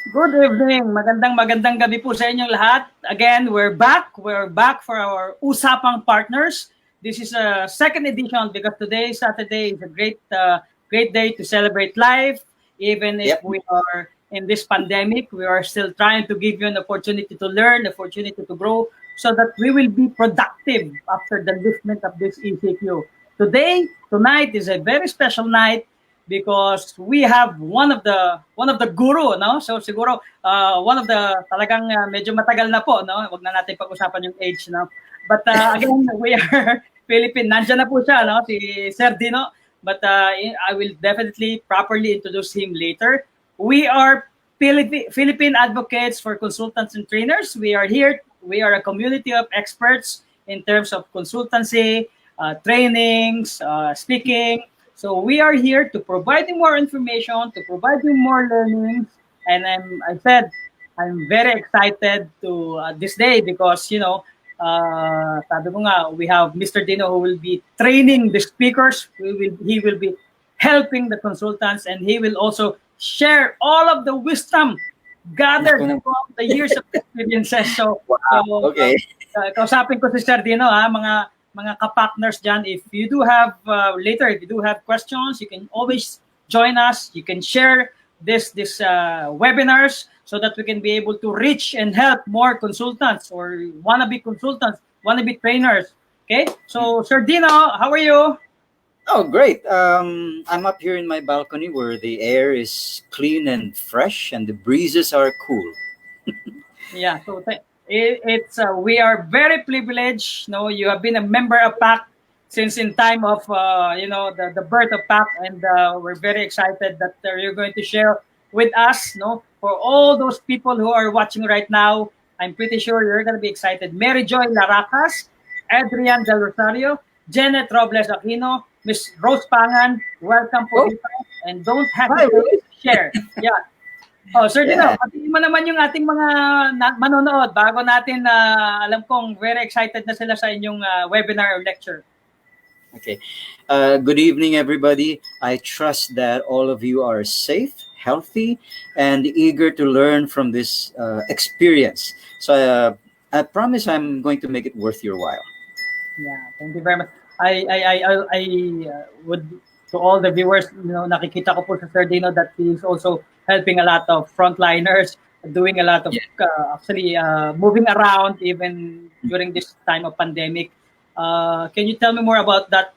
Good evening. Magandang gabi po sa inyong lahat. Again, we're back. We're back for our Usapang Partners. This is a second edition because today, Saturday, is a great day to celebrate life. Even if we are in this pandemic, we are still trying to give you an opportunity to learn, opportunity to grow, so that we will be productive after the liftment of this ECQ. Tonight is a very special night because we have one of the guru, no? So siguro one of the talagang medyo matagal na po, no? Wag na natin pag-usapan yung age, no? But again, we are Philippine. Nandiyan na po siya, no? Si Sir Dino. But I will definitely properly introduce him later. We are Philippine Advocates for Consultants and Trainers. We are here. We are a community of experts in terms of consultancy, trainings, speaking. So we are here to provide you more information, to provide you more learnings. And I'm very excited to this day because, sabi ko nga, we have Mr. Dino who will be training the speakers. He will be helping the consultants, and he will also share all of the wisdom gathered from the years of experiences. So, Okay. Kausapin ko si Sir Dino, mga ka-partners dyan, if you do have questions, you can always join us. You can share this webinars so that we can be able to reach and help more consultants or wannabe consultants, wannabe trainers. Okay, so Sir Dino, how are you? Oh, great. I'm up here in my balcony where the air is clean and fresh and the breezes are cool. Yeah, so we are very privileged. No, you have been a member of PAC since in time of the birth of PAC, and we're very excited that you're going to share with us. No, for all those people who are watching right now, I'm pretty sure you're going to be excited. Mary Joy Laracas, Adrian Del Rosario, Janet Robles Aquino, Miss Rose Pangan, welcome po dito, and don't hesitate to share. Yeah. Oh, Sir Dino, patingin mo naman yung ating mga manonood bago natin alam kong very excited na sila sa inyong webinar or lecture. Okay. Good evening, everybody. I trust that all of you are safe, healthy, and eager to learn from this experience. So I promise I'm going to make it worth your while. Yeah, thank you very much. I would, to all the viewers, nakikita ko po sa Sir Dino that he is also helping a lot of frontliners, doing a lot of moving around even during this time of pandemic. Can you tell me more about that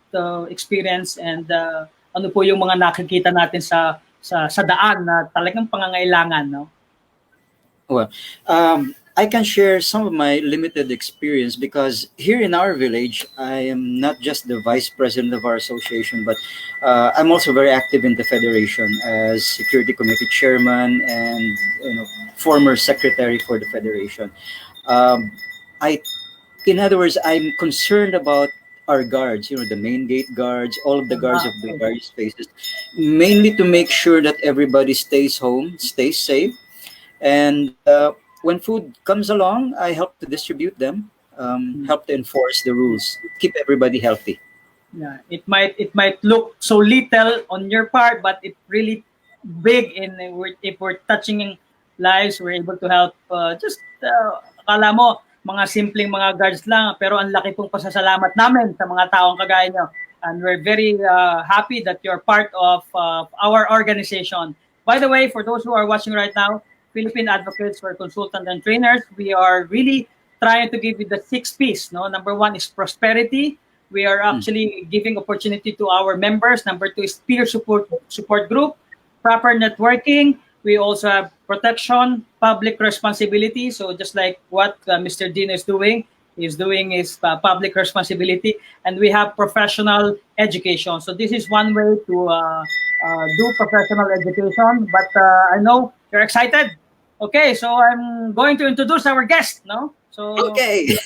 experience and ano po yung mga nakikita natin sa daan na talagang pangangailangan, no? Well, I can share some of my limited experience because here in our village, I am not just the vice president of our association, but I'm also very active in the federation as security committee chairman and former secretary for the federation. In other words, I'm concerned about our guards, the main gate guards, all of the guards of the various spaces, mainly to make sure that everybody stays home, stays safe, and when food comes along, I help to distribute them, help to enforce the rules, keep everybody healthy. Yeah, it might look so little on your part, but it's really big. If we're touching lives, we're able to help. Akala mo mga simpleng mga guards lang, pero ang laki pong pasasalamat namin sa mga taong kagaya nyo. And we're very happy that you're part of our organization. By the way, for those who are watching right now, Philippine Advocates for Consultants and Trainers, we are really trying to give you the 6 P's. No? Number 1 is prosperity. We are actually giving opportunity to our members. Number 2 is peer support group, proper networking. We also have protection, public responsibility. So just like what Mr. Dino is doing his public responsibility. And we have professional education. So this is one way to do professional education. But I know you're excited. Okay, so I'm going to introduce our guest, no? So Okay.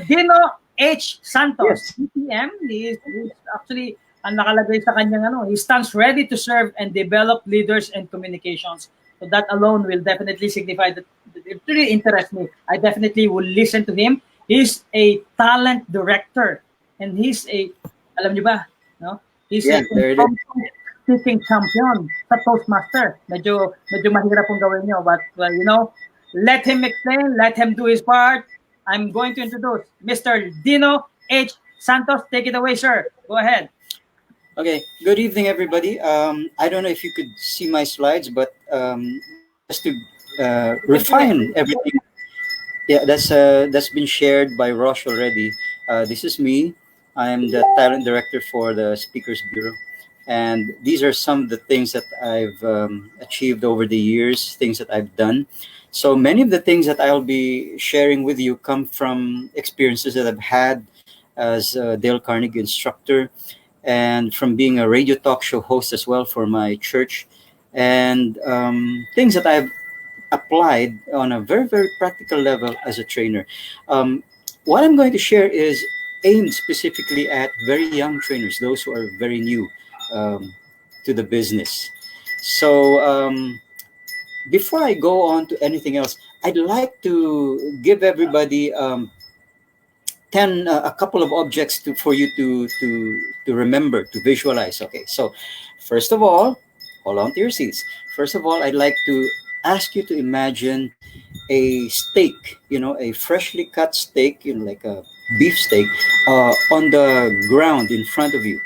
Dino H. Santos, A.C.M.E. He's actually, ang nakalagay sa kanyang he stands ready to serve and develop leaders and communications. So that alone will definitely signify that it really interests me. I definitely will listen to him. He's a talent director, and he's alam niyo ba, no? He's speaking champion sa Toastmaster. Medyo mahirap pong gawin nyo. But, let him explain, let him do his part. I'm going to introduce Mr. Dino H. Santos. Take it away, sir. Go ahead. Okay, good evening, everybody. I don't know if you could see my slides, but just to refine everything, yeah, that's been shared by Rosh already. This is me. I am the talent director for the Speakers Bureau, and these are some of the things that I've achieved over the years, things that I've done. So many of the things that I'll be sharing with you come from experiences that I've had as a Dale Carnegie instructor, and from being a radio talk show host as well for my church, and things that I've applied on a very, very practical level as a trainer. Um, what I'm going to share is aimed specifically at very young trainers, those who are very new um, to the business. So, before I go on to anything else, I'd like to give everybody 10 a couple of objects for you to remember, to visualize. Okay, so first of all, hold on to your seats. First of all, I'd like to ask you to imagine a steak, a freshly cut steak, like a beef steak, on the ground in front of you.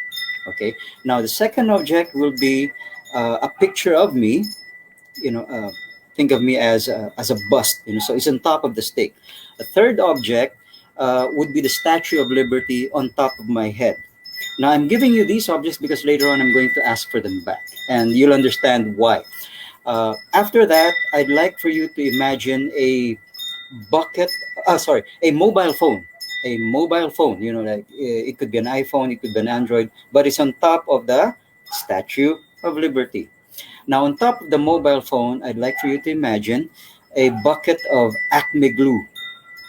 Okay, now the second object will be a picture of me. Think of me as a bust, so it's on top of the steak. A third object would be the Statue of Liberty on top of my head. Now I'm giving you these objects because later on I'm going to ask for them back, and you'll understand why. After that, I'd like for you to imagine a bucket, sorry, a mobile phone. A mobile phone, like it could be an iPhone, it could be an Android, but it's on top of the Statue of Liberty. Now, on top of the mobile phone, I'd like for you to imagine a bucket of Acme glue.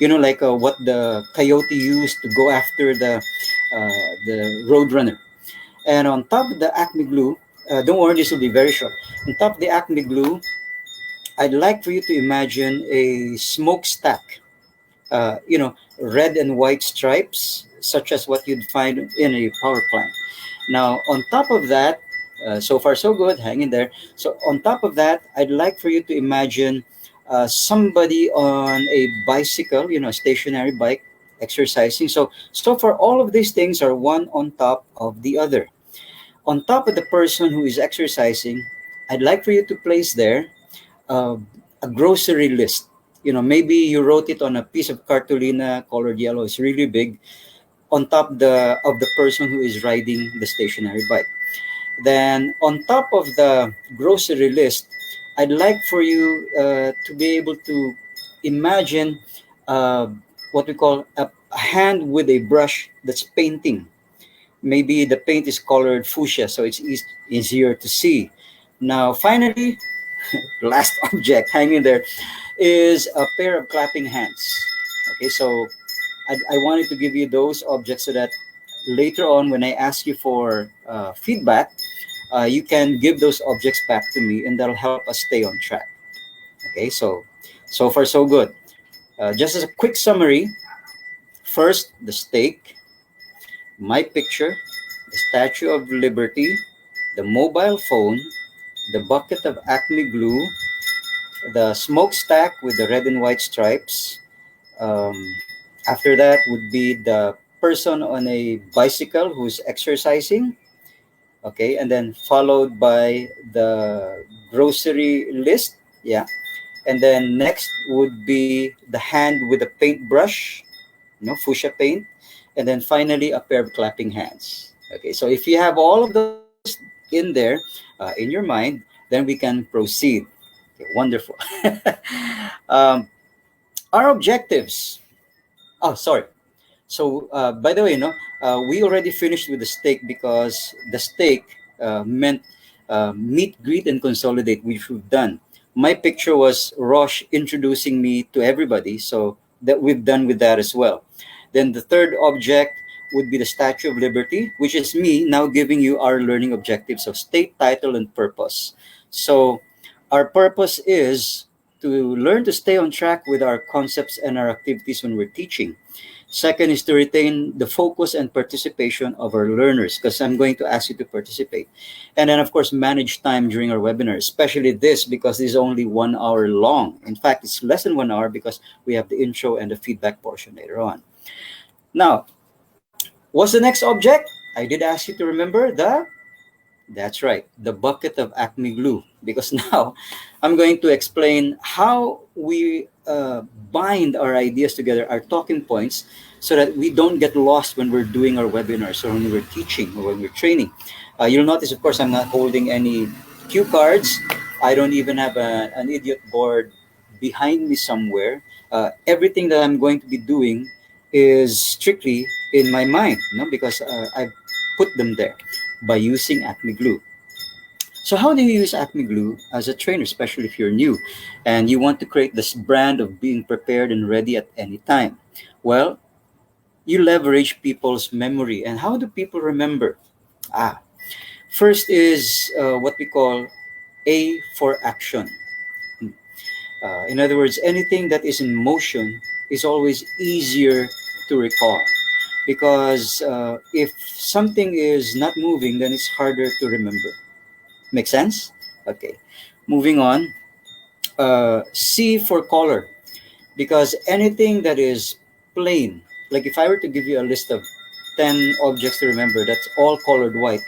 Like what the coyote used to go after the roadrunner. And on top of the Acme glue, don't worry, this will be very short. On top of the Acme glue, I'd like for you to imagine a smokestack, red and white stripes, such as what you'd find in a power plant. Now, on top of that, so far so good, hang in there. So, on top of that, I'd like for you to imagine somebody on a bicycle, a stationary bike, exercising. So far, all of these things are one on top of the other. On top of the person who is exercising, I'd like for you to place there uh, a grocery list. Maybe you wrote it on a piece of cartolina colored yellow. It's really big on top of the person who is riding the stationary bike. Then on top of the grocery list, I'd like for you to be able to imagine uh, what we call a hand with a brush that's painting. Maybe the paint is colored fuchsia, so it's easier to see. Now, finally, last object hanging there is a pair of clapping hands. Okay, so I wanted to give you those objects so that later on, when I ask you for feedback, you can give those objects back to me, and that'll help us stay on track. Okay, so far so good. Just as a quick summary, first the steak, my picture, the Statue of Liberty, the mobile phone, the bucket of Acme glue, the smokestack with the red and white stripes. Um, After that would be the person on a bicycle who's exercising. Okay, and then followed by the grocery list. Yeah, and then next would be the hand with a paintbrush, fuchsia paint, and then finally a pair of clapping hands. Okay, so if you have all of those in there in your mind, then we can proceed. Okay, wonderful. um, our objectives. Oh, sorry. So, by the way, we already finished with the steak because the steak meant meet, greet, and consolidate, which we've done. My picture was Rosh introducing me to everybody, so that we've done with that as well. Then the third object would be the Statue of Liberty, which is me now giving you our learning objectives of state, title, and purpose. So, our purpose is to learn to stay on track with our concepts and our activities when we're teaching. Second is to retain the focus and participation of our learners, because I'm going to ask you to participate. And then, of course, manage time during our webinar, especially this, because this is only 1 hour long. In fact, it's less than 1 hour because we have the intro and the feedback portion later on. Now, what's the next object? I did ask you to remember that's right, the bucket of Acme glue. Because now I'm going to explain how we bind our ideas together, our talking points, so that we don't get lost when we're doing our webinars or when we're teaching or when we're training. You'll notice, of course, I'm not holding any cue cards. I don't even have an idiot board behind me somewhere. Everything that I'm going to be doing is strictly in my mind, because I've put them there by using Acme Glue. So how do you use Acme Glue as a trainer, especially if you're new and you want to create this brand of being prepared and ready at any time? Well, you leverage people's memory. And how do people remember? Ah, first is what we call A for action. In other words, anything that is in motion is always easier to recall, because if something is not moving, then it's harder to remember. Make sense? Okay. Moving on. C for color, because anything that is plain, like if I were to give you a list of 10 objects to remember that's all colored white,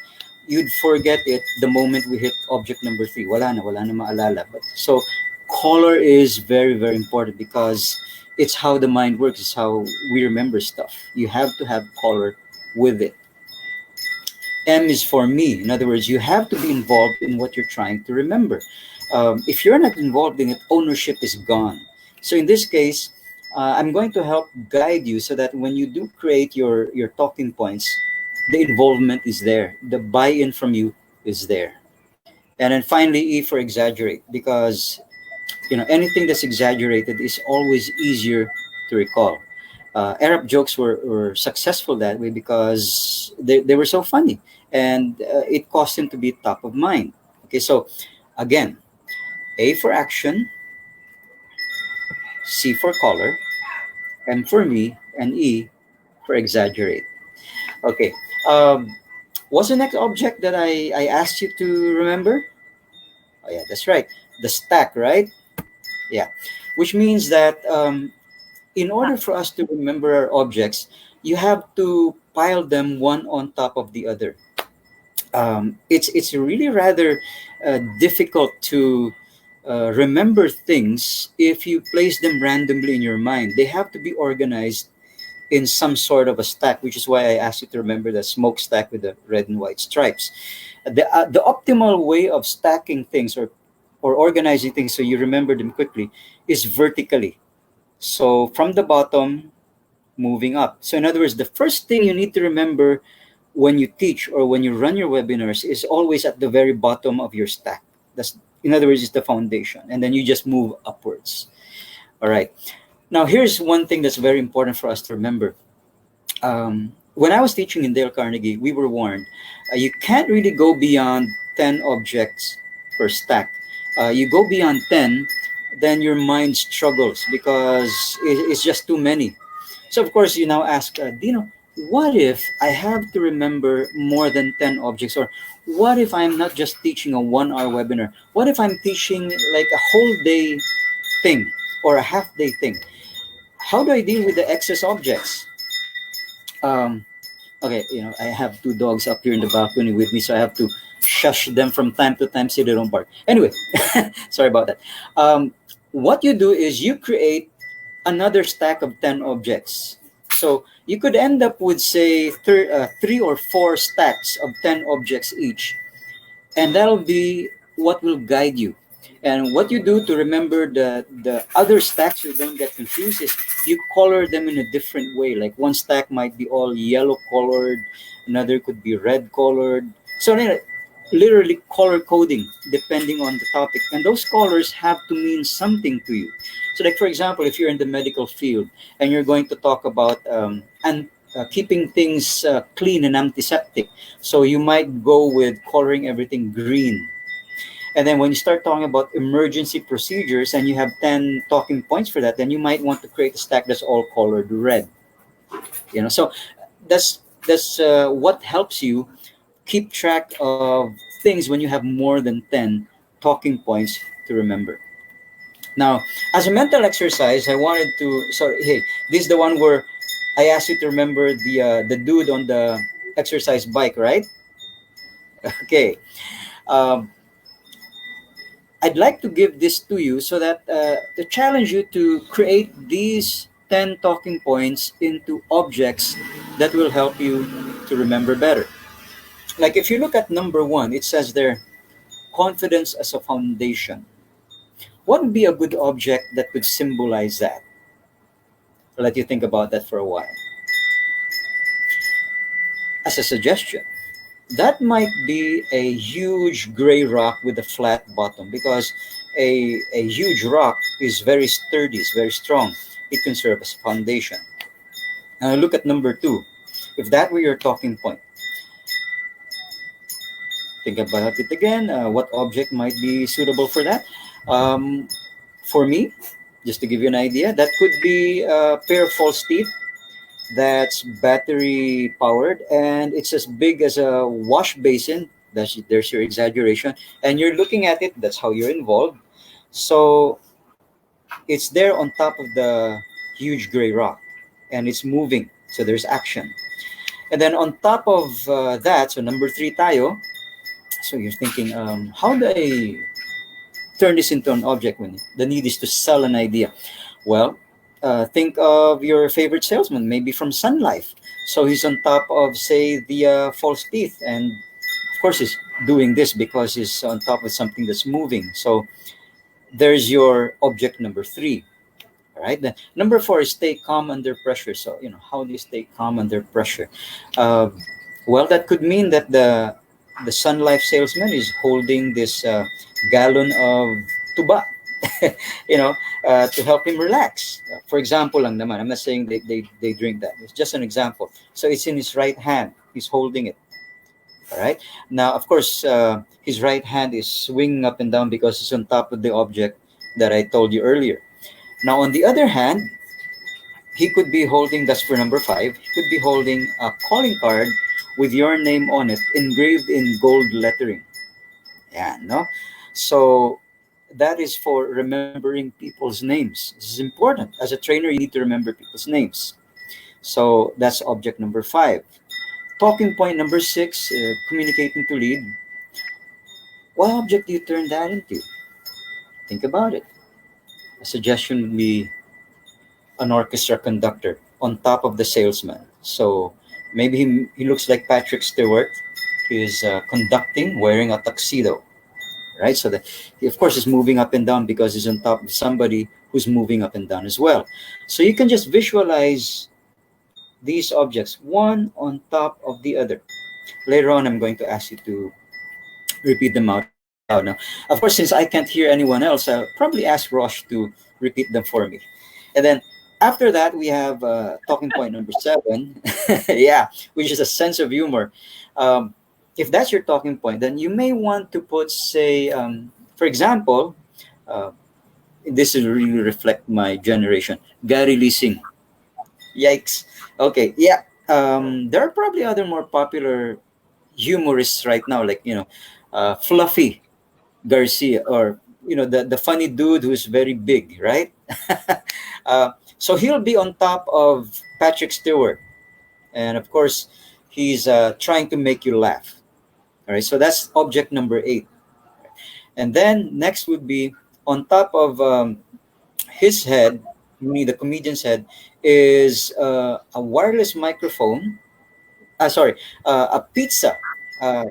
you'd forget it the moment we hit object number 3. Wala na maalala. But so color is very, very important, because it's how the mind works. It's how we remember stuff. You have to have color with it. M is for me. In other words, you have to be involved in what you're trying to remember. If you're not involved in it, ownership is gone. So in this case, I'm going to help guide you so that when you do create your talking points, the involvement is there, the buy-in from you is there. And then finally, E for exaggerate, because anything that's exaggerated is always easier to recall. Arab jokes were successful that way because they were so funny, and it caused him to be top of mind. Okay, so again, A for action, C for color, M for me, and E for exaggerate. Okay, what's the next object that I asked you to remember? Oh yeah, that's right, the stack, right? Yeah, which means that in order for us to remember our objects, you have to pile them one on top of the other. It's really rather difficult to remember things if you place them randomly in your mind. They have to be organized in some sort of a stack, which is why I asked you to remember the smokestack with the red and white stripes. The optimal way of stacking things or organizing things so you remember them quickly is vertically. So from the bottom, moving up. So in other words, the first thing you need to remember when you teach or when you run your webinars is always at the very bottom of your stack. That's, in other words, is the foundation, and then you just move upwards. All right. Now here's one thing that's very important for us to remember. When I was teaching in Dale Carnegie, we were warned you can't really go beyond 10 objects per stack. You go beyond 10, then your mind struggles because it's just too many. So of course you now ask, Dino, what if I have to remember more than 10 objects? Or what if I'm not just teaching a 1 hour webinar? What if I'm teaching like a whole day thing or a half day thing? How do I deal with the excess objects? Um, okay, I have two dogs up here in the balcony with me, so I have to shush them from time to time so they don't bark. Anyway, sorry about that. What you do is you create another stack of 10 objects. So you could end up with, say, 3 or 4 stacks of 10 objects each. And that'll be what will guide you. And what you do to remember the other stacks so you don't get confused is you color them in a different way. Like one stack might be all yellow colored, another could be red colored. So literally color coding depending on the topic. And those colors have to mean something to you. So like, for example, if you're in the medical field and you're going to talk about keeping things clean and antiseptic, so you might go with coloring everything green. And then when you start talking about emergency procedures and you have 10 talking points for that, then you might want to create a stack that's all colored red. So that's what helps you keep track of things when you have more than 10 talking points to remember. Now, as a mental exercise, I wanted to. Sorry, hey, this is the one where I asked you to remember the dude on the exercise bike, right? Okay. Um, I'd like to give this to you so that to challenge you to create these 10 talking points into objects that will help you to remember better. Like if you look at number one, it says there, confidence as a foundation. What would be a good object that could symbolize that? I'll let you think about that for a while. As a suggestion, that might be a huge gray rock with a flat bottom because a huge rock is very sturdy, it's very strong. It can serve as a foundation. Now look at number two. If that were your talking point, think about it again. What object might be suitable for that? Um, for me, just to give you an idea, that could be a pair of false teeth that's battery powered and it's as big as a wash basin. There's your exaggeration, and you're looking at it. That's how you're involved. So it's there on top of the huge gray rock, and it's moving. So there's action, and then on top of that, so number three tayo. So you're thinking, how do I turn this into an object when the need is to sell an idea? Well, think of your favorite salesman, maybe from Sun Life. So he's on top of, say, the false teeth, and of course he's doing this because he's on top of something that's moving. So there's your object number three. All right. Then number four is stay calm under pressure. So how do you stay calm under pressure? Uh, well, that could mean that the Sun Life salesman is holding this gallon of tuba, to help him relax. For example, lang naman. I'm not saying they drink that. It's just an example. So it's in his right hand. He's holding it. All right. Now, of course, his right hand is swinging up and down because it's on top of the object that I told you earlier. Now, on the other hand, he could be holding, that's for number five, he could be holding a calling card with your name on it, engraved in gold lettering. Yeah, no? So that is for remembering people's names. This is important. As a trainer, you need to remember people's names. So that's object number five. Talking point number six, communicating to lead. What object do you turn that into? Think about it. A suggestion would be an orchestra conductor on top of the salesman. So maybe he looks like Patrick Stewart. He's conducting wearing a tuxedo, right? So that he, of course, is moving up and down because he's on top of somebody who's moving up and down as well. So you can just visualize these objects one on top of the other. Later on, I'm going to ask you to repeat them out loud. Now, of course, since I can't hear anyone else, I'll probably ask Rosh to repeat them for me. And then after that, we have talking point number seven. Yeah, which is a sense of humor. Um, if that's your talking point, then you may want to put, say, for example, uh, this will really reflect my generation. Gary Leasing. Yikes. Okay, yeah. There are probably other more popular humorists right now, like Fluffy Garcia, or the funny dude who's very big, right? So he'll be on top of Patrick Stewart, and of course, he's trying to make you laugh. All right, so that's object number eight, and then next would be on top of his head, meaning the comedian's head, is a wireless microphone. Sorry, a pizza. Uh,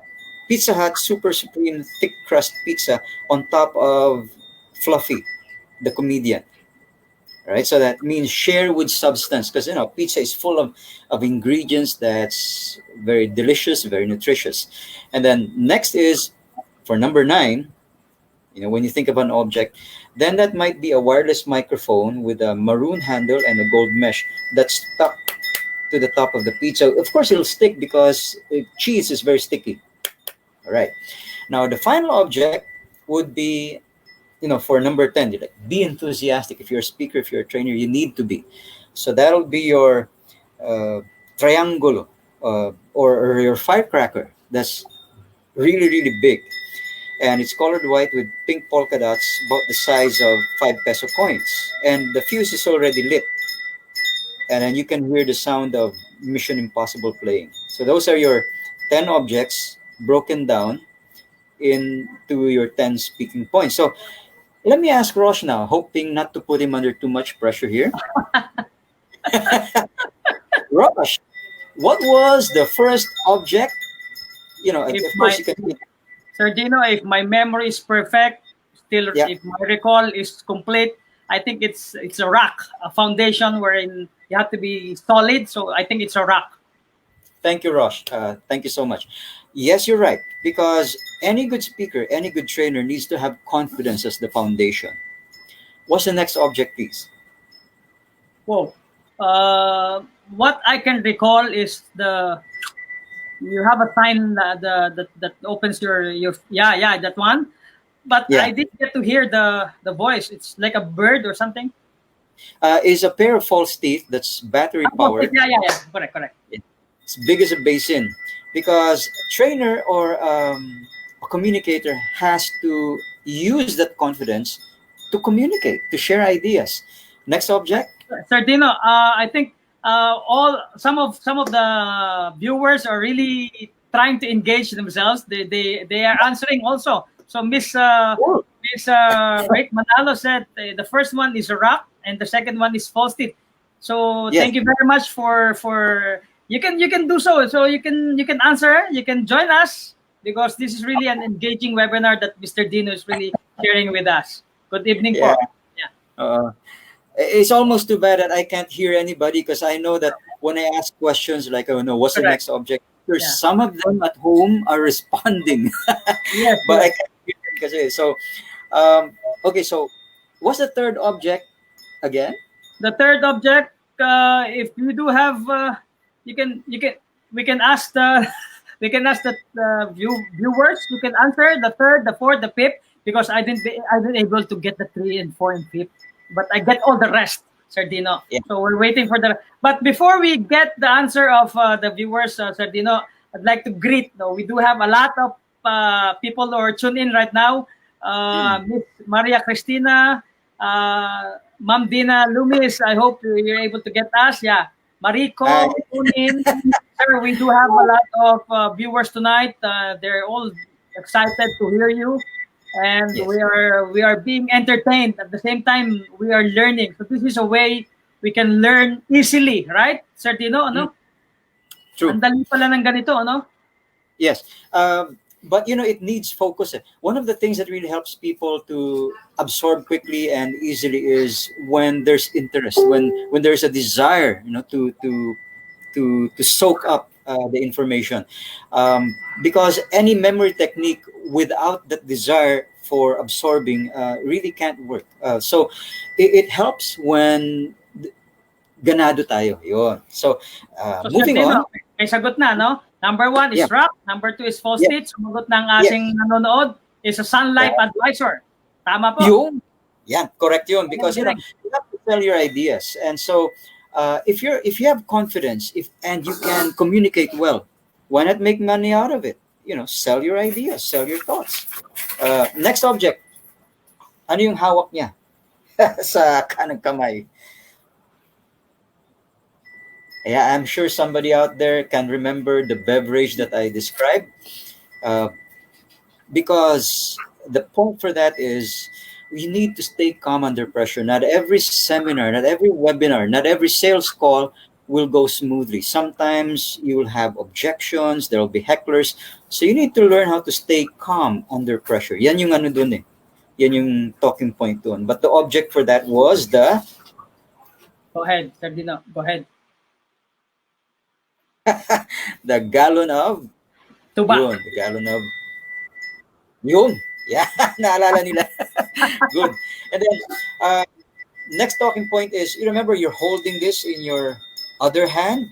Pizza Hut Super Supreme Thick Crust Pizza on top of Fluffy, the comedian. Right, so that means share with substance, because pizza is full of ingredients that's very delicious, very nutritious. And then next is for number nine. When you think of an object, then that might be a wireless microphone with a maroon handle and a gold mesh that's stuck to the top of the pizza. Of course, it'll stick because cheese is very sticky. All right. Now, the final object would be, for number 10, be enthusiastic. If you're a speaker, if you're a trainer, you need to be. So that'll be your triangle, or your firecracker that's really, really big. And it's colored white with pink polka dots about the size of 5 peso coins. And the fuse is already lit. And then you can hear the sound of Mission Impossible playing. So those are your 10 objects broken down into your 10 speaking points. So let me ask Rosh now, hoping not to put him under too much pressure here. Rosh, what was the first object? If Of my course, you can. Sir Dino, if my memory is perfect, still Yeah. if my recall is complete, I think it's a rock, a foundation wherein you have to be solid. So I think it's a rock. Thank you, Rosh. Thank you so much. Yes, you're right. Because any good speaker, any good trainer needs to have confidence as the foundation. What's the next object, please? Whoa. What I can recall is you have a sign that opens your yeah, that one. But Yeah, I didn't get to hear the voice. It's like a bird or something. is a pair of false teeth that's battery Oh, powered. yeah. Correct. It's big as a basin. Because a trainer or a communicator has to use that confidence to communicate, to share ideas. Next object? Sir Dino, I think all some of the viewers are really trying to engage themselves. They are answering also. So Oh, Miss Rick Manalo said the first one is a rock and the second one is false teeth. So yes. thank you very much for you can do so. So you can answer. You can join us because this is really an engaging webinar that Mr. Dino is really sharing with us. Good evening, Yeah. po. Yeah. Uh, it's almost too bad that I can't hear anybody because I know that when I ask questions like, oh no, what's the Correct. next object? There's Yeah. some of them at home are responding, Yes. but I Yes. can't hear them because so. Okay, so what's the third object again? The third object, if you do have, you can we can ask the we can ask the viewers. You can answer the third, the fourth, the fifth because I didn't able to get the three and four and fifth, but I get all the rest, Sardino. Yeah. So we're waiting for the. But before we get the answer of the viewers, Sardino, I'd like to greet. No, we do have a lot of people who are tuned in right now. Miss Maria Cristina, Ma'am Dina Lumis, I hope you're able to get us. Yeah. Uh, Mariko, Unin. Sir, we do have a lot of viewers tonight. They're all excited to hear you. And yes, we are being entertained. At the same time, we are learning. So this is a way we can learn easily, right? Sir Tino, ano? true. Ang dali pala ng ganito, ano? Yes. But it needs focus. One of the things that really helps people to absorb quickly and easily is when there's interest, when there's a desire, to soak up the information. Because any memory technique without that desire for absorbing really can't work. So it helps when ganado tayo. Yun. So So Sir moving on. Tino, may sagot na, no? Number 1 is Yeah. rock. Number 2 is false Yeah. teeth. Sumagot ng Yes. ating nanonood is a sunlight advisor. Tama po? Yun. Yeah, correct yun. Because Correct. you have to tell your ideas. And so if you have confidence and you can communicate well, why not make money out of it? Sell your ideas, sell your thoughts. Next object. Ano yung hawak niya sa kanang kamay? Yeah, I'm sure somebody out there can remember the beverage that I described. Because the point for that is we need to stay calm under pressure. Not every seminar, not every webinar, not every sales call will go smoothly. Sometimes you will have objections, there will be hecklers. So you need to learn how to stay calm under pressure. Yan yung ano dun eh. Yan yung talking point dun. But the object for that was the... Go ahead, Sir Dino. Go ahead. the gallon of... Tuba. Yun, the gallon of... Yun. Yeah, naalala nila. Good. And then, next talking point is, you remember you're holding this in your other hand.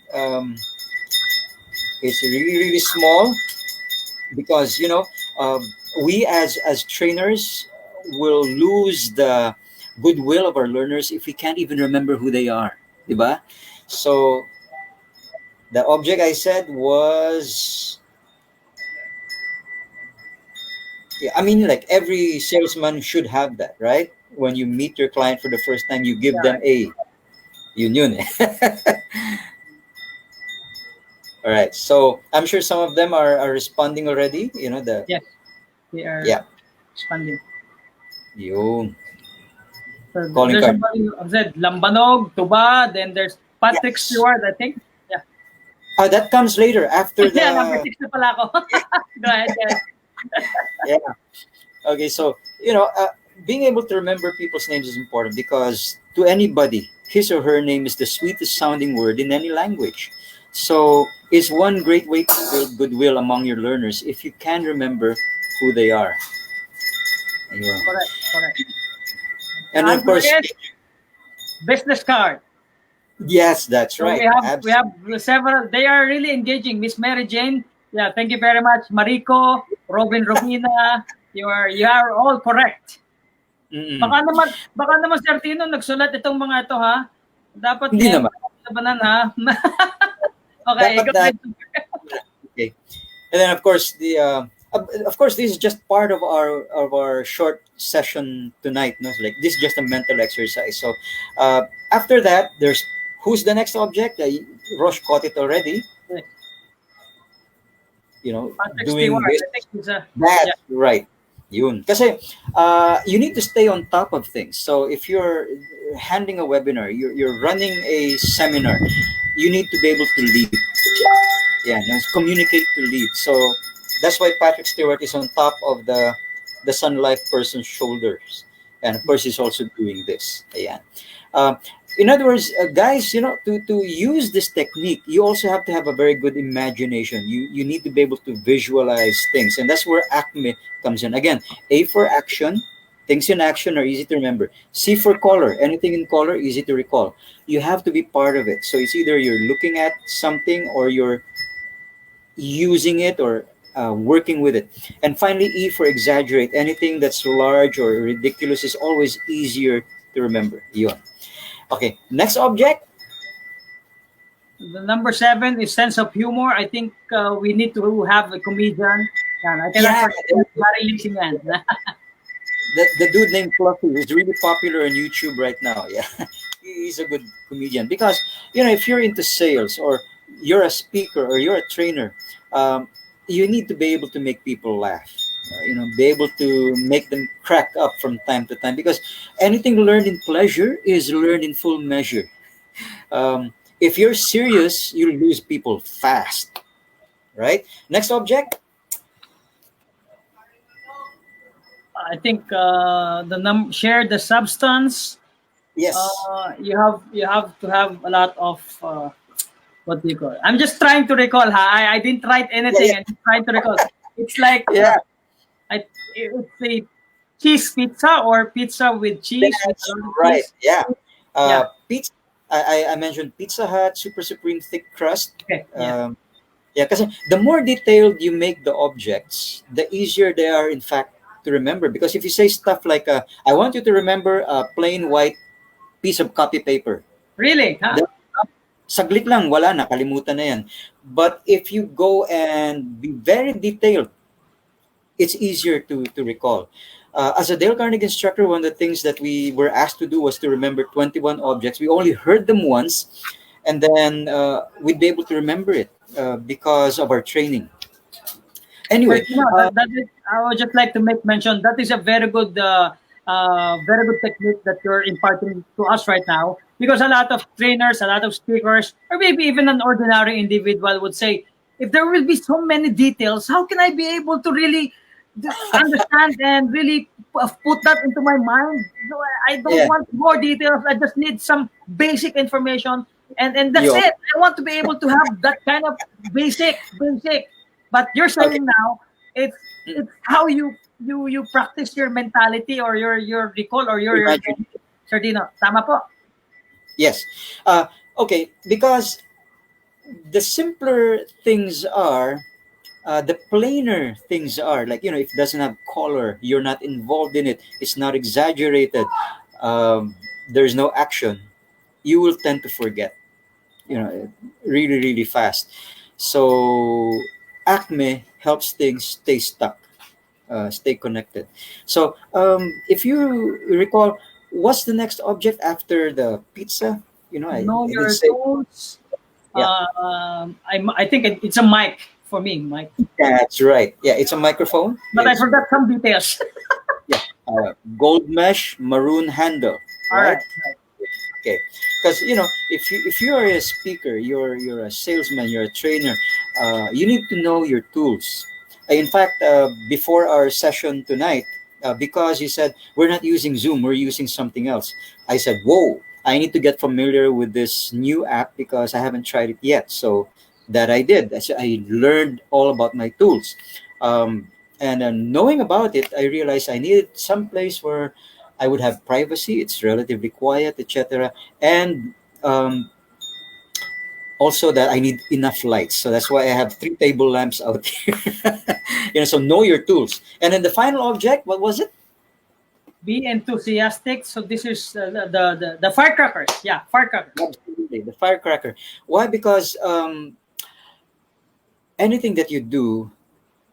It's really, really small because, we as trainers will lose the goodwill of our learners if we can't even remember who they are. Diba? So, The object I said was, yeah, I mean, like every salesman should have that, right? When you meet your client for the first time, you give them Yeah. a yun. All right. So I'm sure some of them are responding already. You know, the, Yes. They are yeah, expanding. yun. So Calling there's card. somebody who said Lambanog, Tuba, then there's Patrick Yes. Stewart, I think. Yeah. That comes later after Yeah, number the, 6 na pala ako. Go ahead, guys. yeah. Okay. So, being able to remember people's names is important because to anybody, his or her name is the sweetest sounding word in any language. So, it's one great way to build goodwill among your learners if you can remember who they are. Ayun. Correct, correct. And then, of course, Andres, business card. yes, that's So right. we have several. They are really engaging. Miss Mary Jane, yeah, thank you very much. Mariko, Robin, Robina, you are all correct. Mm-mm. Baka naman Sir Tino nagsulat itong mga ito ha. Dapat Hindi naman. labanan ha. Okay, Dapat go that. ahead. Okay. And then of course this is just part of our short session tonight. No, so like this is just a mental exercise. So after that, there's who's the next object. Roche caught it already. Patrick Doing Stewart, this. I think he's a yeah. That's right. Yun. Kasi you need to stay on top of things. So if you're handling a webinar, you're running a seminar, you need to be able to lead. Yeah, and communicate to lead. So that's why Patrick Stewart is on top of the Sun Life person's shoulders, and of course he's also doing this. Ayan. Um, in other words, guys, to use this technique, you also have to have a very good imagination. You need to be able to visualize things, and that's where A.C.M.E comes in. Again, A for action. Things in action are easy to remember. C for color. Anything in color, easy to recall. You have to be part of it. So it's either you're looking at something or you're using it or working with it. And finally, E for exaggerate. Anything that's large or ridiculous is always easier to remember. Yun. Okay, next object. The number 7 is sense of humor. I think we need to have a comedian. Yan, I cannot Yeah, forget Barry Leasing yan. the dude named Fluffy is really popular on YouTube right now. Yeah, he's a good comedian because if you're into sales or you're a speaker or you're a trainer, you need to be able to make people laugh. Be able to make them crack up from time to time because anything learned in pleasure is learned in full measure. If you're serious, you'll lose people fast. Right? Next object. I think share the substance. Yes. You have to have a lot of what do you call it? I'm just trying to recall. I didn't write anything. Yeah. I'm just trying to recall. It's like Yeah. it's a cheese pizza or pizza with cheese. That's with right. cheese. Yeah. Yeah. Pizza. I mentioned Pizza Hut, super supreme thick crust. Okay. Yeah. Yeah, because the more detailed you make the objects, the easier they are, in fact, to remember. Because if you say stuff like, "I want you to remember a plain white piece of copy paper," Really? Huh? the- saglit lang, wala na, kalimutan na yan. But if you go and be very detailed, it's easier to recall. As a Dale Carnegie instructor, one of the things that we were asked to do was to remember 21 objects. We only heard them once, and then we'd be able to remember it because of our training. Anyway, that is, I would just like to make mention that is a very good technique that you're imparting to us right now, because a lot of trainers, a lot of speakers, or maybe even an ordinary individual would say, if there will be so many details, how can I be able to really understand and really put that into my mind? So I don't Yeah. want more details. I just need some basic information, and that's Yo. it. I want to be able to have that kind of basic. But you're saying now it's how you practice your mentality or your recall or your Sir Dino, tama po? Yes. Okay, because the simpler things are, the plainer things are. Like, if it doesn't have color, you're not involved in it, it's not exaggerated, there's no action, you will tend to forget. really, really fast. So Acme helps things stay stuck, stay connected. So if you recall, what's the next object after the pizza? Know I didn't your say. tools. Yeah, I think it's a mic for me, Mike. that's right. Yeah, it's a microphone. But I It's forgot some details. yeah, gold mesh, maroon handle, All right. right? Okay, because if you are a speaker, you're a salesman, you're a trainer, you need to know your tools. In fact, before our session tonight, because you said we're not using Zoom, we're using something else. I said, "Whoa, I need to get familiar with this new app because I haven't tried it yet." So that I did. I learned all about my tools, and knowing about it, I realized I needed some place where I would have privacy. It's relatively quiet, etc. And um, also that I need enough lights. So that's why I have three table lamps out here. So know your tools. And then the final object, what was it? Be enthusiastic. So this is the firecrackers. Yeah, firecrackers. Absolutely, the firecracker. Why? Because anything that you do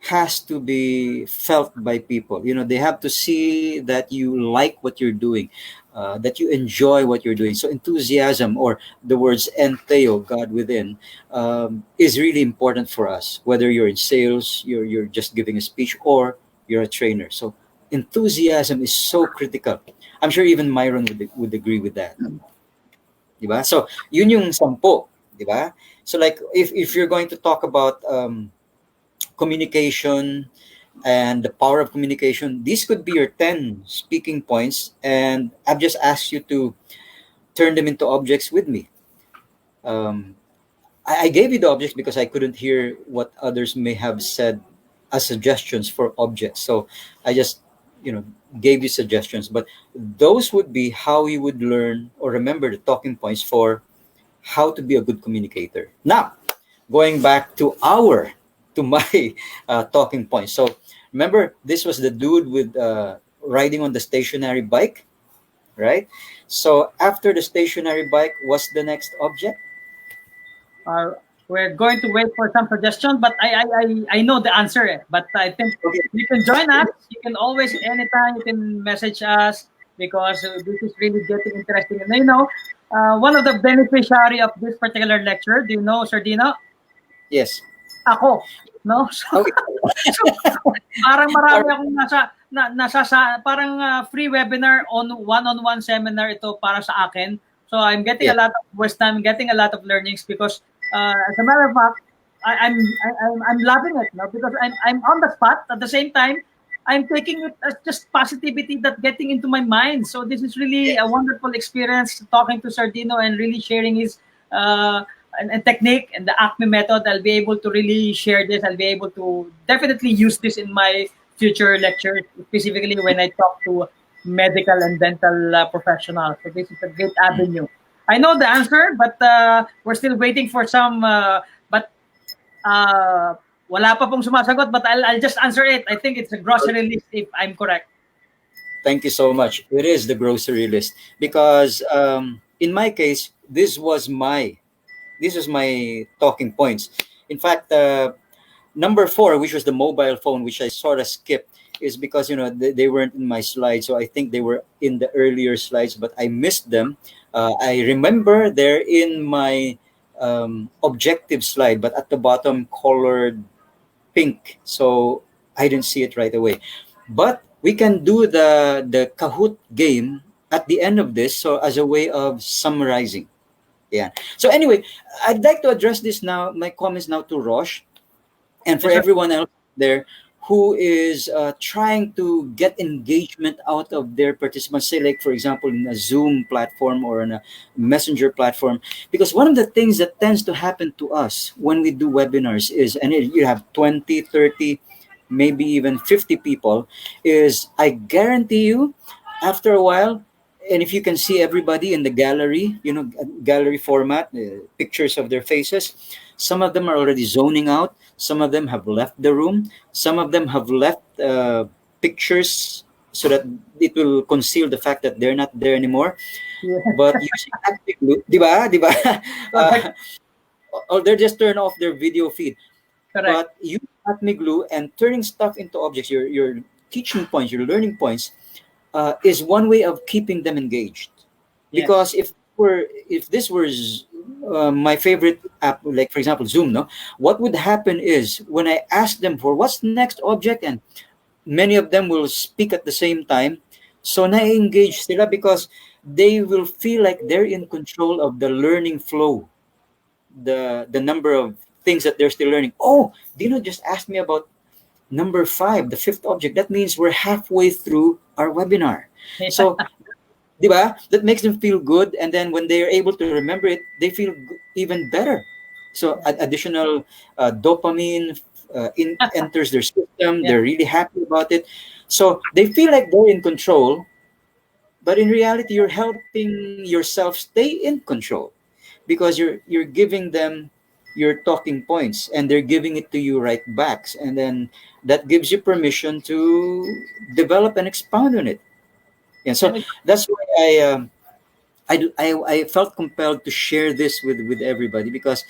has to be felt by people. They have to see that you like what you're doing, that you enjoy what you're doing. So enthusiasm, or the words "enteo," God within, is really important for us. Whether you're in sales, you're just giving a speech, or you're a trainer. So enthusiasm is so critical. I'm sure even Myron would agree with that. Di ba? So yun yung 10. Di ba? So like if you're going to talk about communication and the power of communication, these could be your 10 speaking points. And I've just asked you to turn them into objects with me. Um, I gave you the objects because I couldn't hear what others may have said as suggestions for objects. So I just, you know, gave you suggestions. But those would be how you would learn or remember the talking points for how to be a good communicator. Now, going back to my talking points. So remember, this was the dude with riding on the stationary bike, right? So after the stationary bike, what's the next object? Uh, we're going to wait for some suggestion, but I know the answer. But I think Okay. you can join us. You can always, anytime, you can message us because this is really getting interesting. And one of the beneficiary of this particular lecture, do you know, Sir Dino? Yes. Ako. No? Okay. So, parang All marami right. akong parang free webinar one-on-one seminar ito para sa akin. So I'm getting Yeah. a lot of wisdom, getting a lot of learnings because as a matter of fact, I'm loving it, no? Because I'm on the spot at the same time. I'm taking it as just positivity that getting into my mind. So this is really a wonderful experience talking to Sardino and really sharing his uh, and technique and the ACME method. I'll be able to really share this. I'll be able to definitely use this in my future lectures, specifically when I talk to medical and dental professionals. So this is a great avenue. I know the answer, but we're still waiting for some. But wala pa pong sumasagot. But I'll just answer it. I think it's a grocery list if I'm correct. Thank you so much. It is the grocery list because in my case, this was my talking points. In fact, number 4, which was the mobile phone, which I sort of skipped, is because they weren't in my slides. So I think they were in the earlier slides, but I missed them. I remember they're in my objective slide, but at the bottom, colored pink. So I didn't see it right away. But we can do the Kahoot game at the end of this, so as a way of summarizing. Yeah. So anyway, I'd like to address this now, my comments now to Rosh and for Yes, sir. everyone else there who is trying to get engagement out of their participants, say like for example in a Zoom platform or in a messenger platform. Because one of the things that tends to happen to us when we do webinars is, and you have 20, 30, maybe even 50 people, is I guarantee you after a while, and if you can see everybody in the gallery, gallery format, pictures of their faces, some of them are already zoning out. Some of them have left the room. Some of them have left pictures so that it will conceal the fact that they're not there anymore. Yeah. But using active loop, di ba? Correct. Uh, or they just turn off their video feed. Correct. But using Acme glue and turning stuff into objects, your teaching points, your learning points, is one way of keeping them engaged. Yes. Because if this was my favorite app, like for example Zoom, no, what would happen is when I ask them for what's the next object, and many of them will speak at the same time, so na-engage sila because they will feel like they're in control of the learning flow, the number of things that they're still learning. Oh, Dino just asked me about number five, the fifth object. That means we're halfway through our webinar. Yeah. So, di ba? That makes them feel good, and then when they are able to remember it, they feel even better. So, additional dopamine enters their system. Yeah. They're really happy about it. So they feel like they're in control, but in reality, you're helping yourself stay in control because you're giving them your talking points, and they're giving it to you right back, and then that gives you permission to develop and expound on it. And so And that's why I felt compelled to share this with everybody, because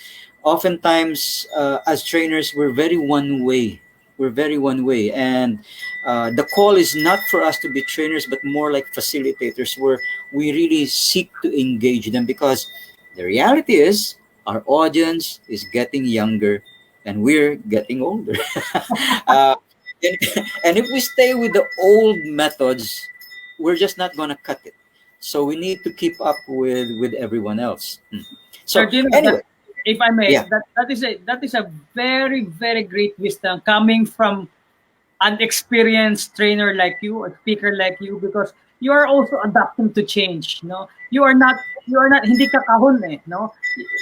oftentimes as trainers we're very one way. We're very one way, and the call is not for us to be trainers, but more like facilitators, where we really seek to engage them, because the reality is our audience is getting younger and we're getting older. uh, and, and if we stay with the old methods, we're just not going to cut it. So we need to keep up with everyone else. Sir So Dino, anyway, if I may, yeah. that is a very very great wisdom coming from an experienced trainer like you, a speaker like you, because you are also adapting to change. No, you are not hindi ka kahon eh. No,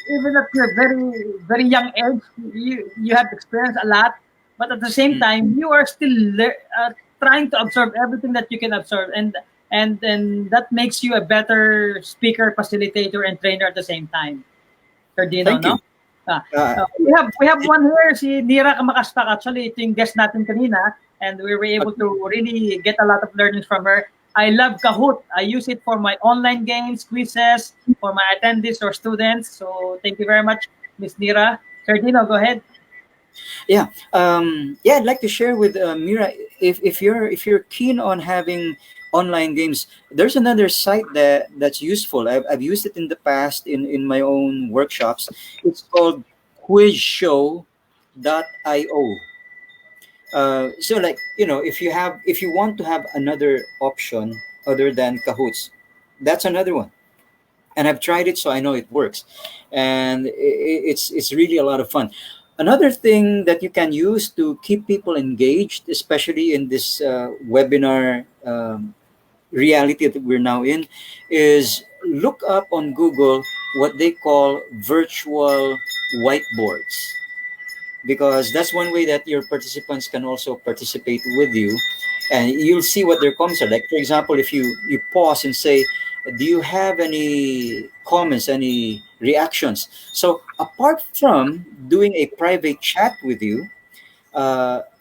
even at your very very young age, you have experienced a lot, but at the same Mm. time, you are still trying to absorb everything that you can absorb, and that makes you a better speaker, facilitator, and trainer at the same time. Cardino, Thank no? you. uh, We have one here, si Nira Kamakastak. Actually, ito yung guest natin kanina, and we were able to really get a lot of learnings from her. I love Kahoot. I use it for my online games, quizzes, for my attendees or students. So thank you very much, Miss Nira. Cardino, go ahead. yeah, I'd like to share with Mira, if you're keen on having online games, there's another site that's useful. I've used it in the past in my own workshops. It's called quizshow.io. So like, if you want to have another option other than Kahoots, that's another one, and I've tried it, so I know it works, and it's really a lot of fun. Another thing that you can use to keep people engaged, especially in this webinar reality that we're now in, is look up on Google what they call virtual whiteboards, because that's one way that your participants can also participate with you, and you'll see what their comments are. Like for example, if you pause and say, do you have any comments, any reactions? So apart from doing a private chat with you,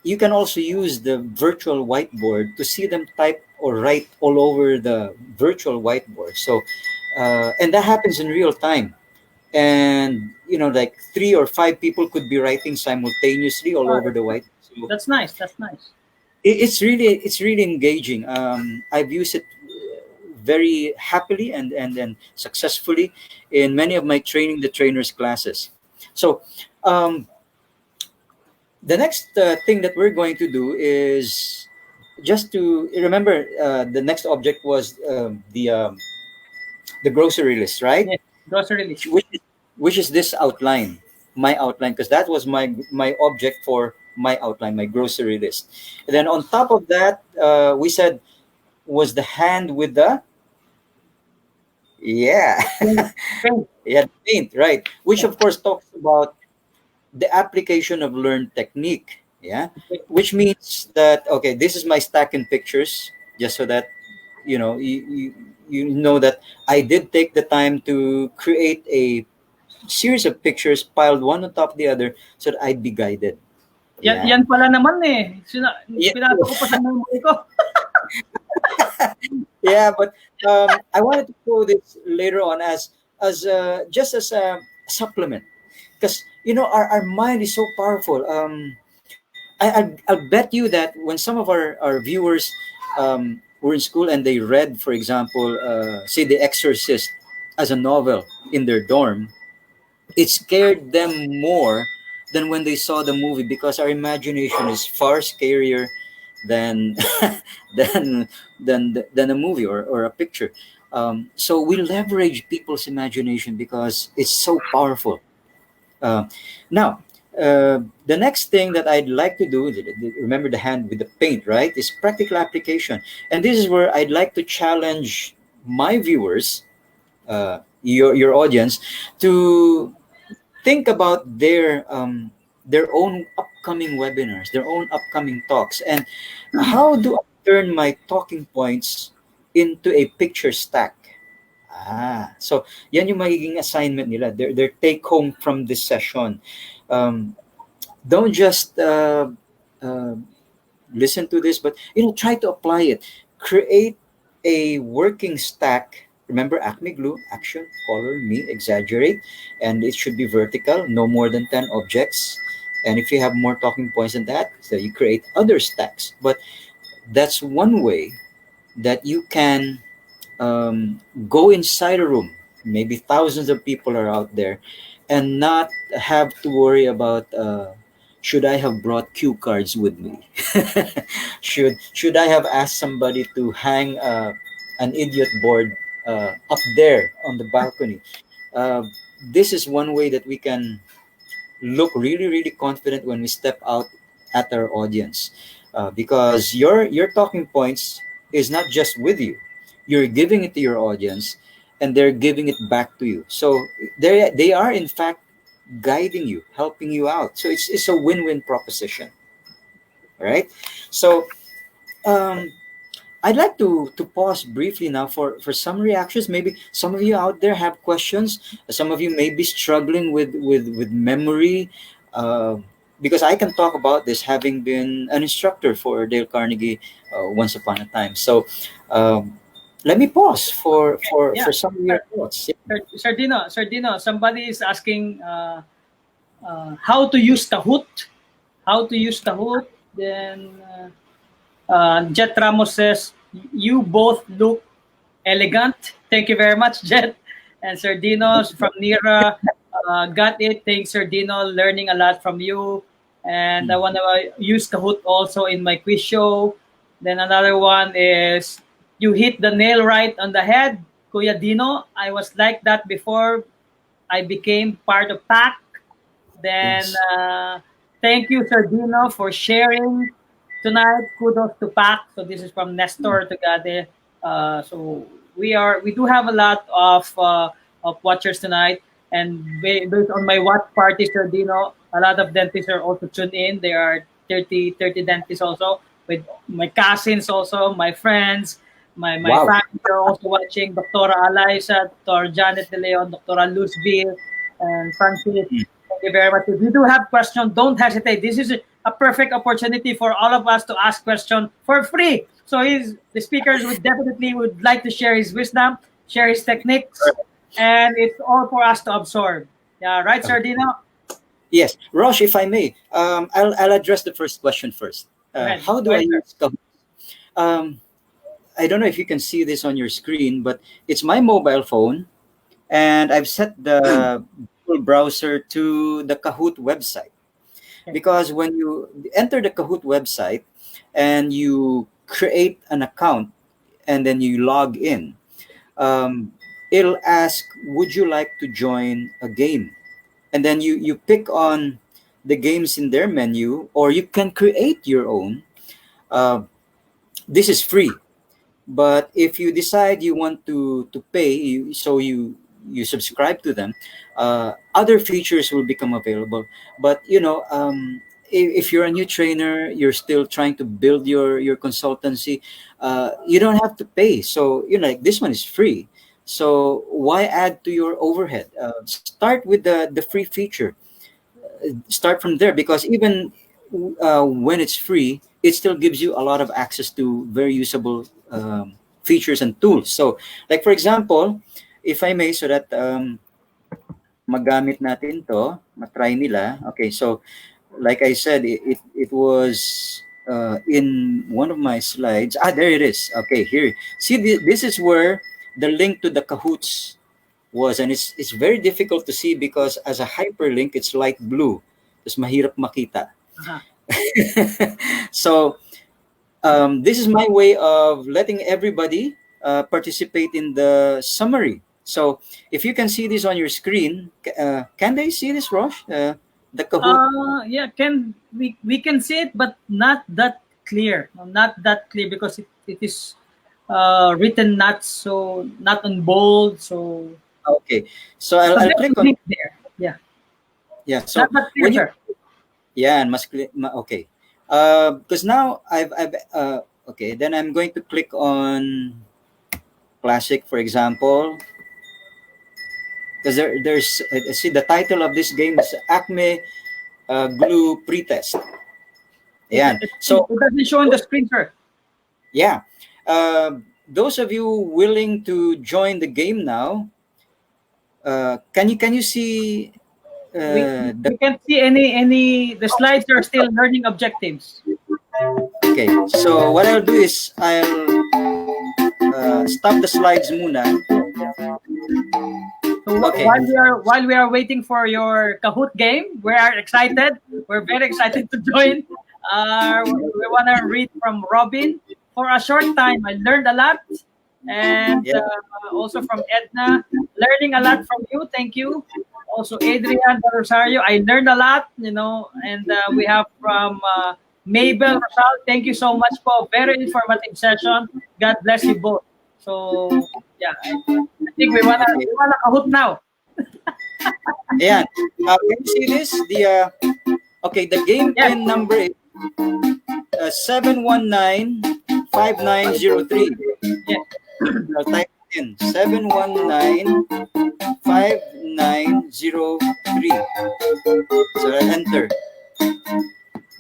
you can also use the virtual whiteboard to see them type or write all over the virtual whiteboard. So and that happens in real time, and like three or five people could be writing simultaneously all Oh, over the white. So that's nice. That's nice. it's really engaging. I've used it very happily and successfully in many of my training the trainers classes. So um, the next thing that we're going to do is just to remember, the next object was the grocery list, right? Yes. Grocery list. Which is this outline, my outline, because that was my object for my outline, my grocery list. And then on top of that, we said, was the hand with the, yeah, Okay. yeah, paint, right? Which of course talks about the application of learned technique. Yeah, Okay. which means that, okay, this is my stack in pictures, just so that you know that I did take the time to create a series of pictures piled one on top of the other so that I'd be guided. Yan, Yeah. yan pala naman eh. Yeah. Pinato ko pa sa memory ko. Yeah, but I wanted to throw this later on as just as a supplement, because our mind is so powerful. I'll bet you that when some of our viewers were in school and they read, for example, say The Exorcist as a novel in their dorm, it scared them more than when they saw the movie, because our imagination is far scarier than than than a movie or a picture. So we leverage people's imagination because it's so powerful. uh, Now, the next thing that I'd like to do, remember the hand with the paint, right? Is practical application, and this is where I'd like to challenge my viewers, your audience, to think about their own upcoming webinars, their own upcoming talks, and how do I turn my talking points into a picture stack? So yan yung magiging assignment nila, their take home from this session. Don't just uh, listen to this, but try to apply it. Create a working stack. Remember Acme glue: action, color, me, exaggerate, and it should be vertical, no more than 10 objects. And if you have more talking points than that, so you create other stacks. But that's one way that you can go inside a room, maybe thousands of people are out there, and not have to worry about, should I have brought cue cards with me? Should I have asked somebody to hang an idiot board up there on the balcony? Uh, this is one way that we can look really, really confident when we step out at our audience, because your talking points is not just with you. You're giving it to your audience, and they're giving it back to you. So they are in fact guiding you, helping you out. So it's a win-win proposition, right? So um, I'd like to pause briefly now for some reactions. Maybe some of you out there have questions. Some of you may be struggling with memory, uh, because I can talk about this, having been an instructor for Dale Carnegie once upon a time. So let me pause Yeah. for some of your thoughts. Sir Dino, somebody is asking how to use Kahoot. How to use Kahoot. Then Jet Ramos says, you both look elegant. Thank you very much, Jet. And Sir Dino from Nira, got it. Thanks, Sir Dino. Learning a lot from you. And I want to use Kahoot also in my quiz show. Then another one is, you hit the nail right on the head, Kuya Dino. I was like that before I became part of PAC. Then Yes. thank you, Sir Dino, for sharing tonight. Kudos to PAC. So this is from Nestor Tugade. So we do have a lot of watchers tonight, and based on my watch party, Sir Dino, a lot of dentists are also tuned in. There are 30 dentists also, with my cousins also, my friends, my Wow. family are also watching. Dr. Alaisa, Dr. Janet De Leon, Dr. Luzville, and Francis. Thank you very much. If you do have questions, don't hesitate. This is a perfect opportunity for all of us to ask questions for free. So the speakers would like to share his wisdom, share his techniques, and it's all for us to absorb. Yeah, right, Sir Dino? Yes, Rosh, if I may, I'll address the first question first. Go ahead. How Go do I ahead, sir. use Kahoot? Um, I don't know if you can see this on your screen, but it's my mobile phone, and I've set the Google browser to the Kahoot website. Okay. Because when you enter the Kahoot website and you create an account and then you log in, um, it'll ask, "Would you like to join a game?" And then you pick on the games in their menu, or you can create your own. Uh, this is free. But if you decide you want to pay, you subscribe to them, other features will become available. But if you're a new trainer, you're still trying to build your consultancy, you don't have to pay. So like, this one is free. So why add to your overhead? Start with the free feature. Start from there, because even when it's free, it still gives you a lot of access to very usable features and tools. So, like for example, if I may, so that magamit natin to, matry nila. Okay, so like I said, it was in one of my slides. Ah, there it is. Okay, here. See, this is where the link to the Kahoots was, and it's very difficult to see because as a hyperlink, it's light blue. Tapos mahirap makita. Uh-huh. So this is my way of letting everybody participate in the summary. So if you can see this on your screen, can they see this, Rosh? The Kahoot. Yeah, we can see it, but not that clear. No, not that clear because it is written not on bold. So Okay, so I'll there's click a on. link there. Yeah, Yeah, not so that clear, when you, sir. yeah, and must click. Okay, because now I've okay. Then I'm going to click on classic, for example, because there's see the title of this game is Acme Glue Pretest. Yeah. So It doesn't show on the screen, sir. yeah, those of you willing to join the game now, can you see We the we can't see any. The slides are still learning objectives. okay? So what I'll do is I'll stop the slides muna. So Okay. while we are waiting for your Kahoot game, we are excited. We're very excited to join. We want to read from Robin for a short time. I learned a lot, and Yeah. also from Edna, learning a lot from you. Thank you. Also, Adrian Rosario, I learned a lot. And we have from Mabel Rosal. Thank you so much for a very informative session. God bless you both. So yeah, I think Okay. we wanna Kahoot now. Ayan. Can you see this? Okay, the game Yes. pin number is 719-5903. Yes. I'll type it in 719-5903. So I'll enter.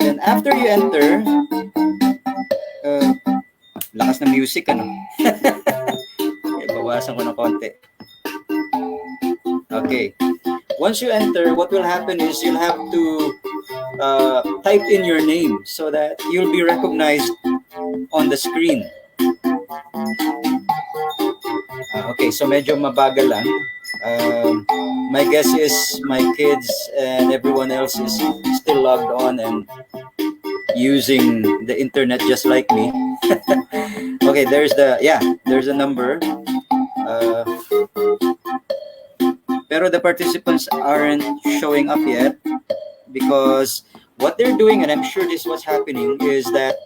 Then after you enter, uh, lakas ng music, ano? Okay, bawasan ko ng konti. Okay. Once you enter, what will happen is you'll have to type in your name so that you'll be recognized on the screen. Okay, so medyo mabagal lang. My guess is my kids and everyone else is still logged on and using the internet just like me. Okay, there's a number. Pero the participants aren't showing up yet because what they're doing, and I'm sure this is what's happening, is that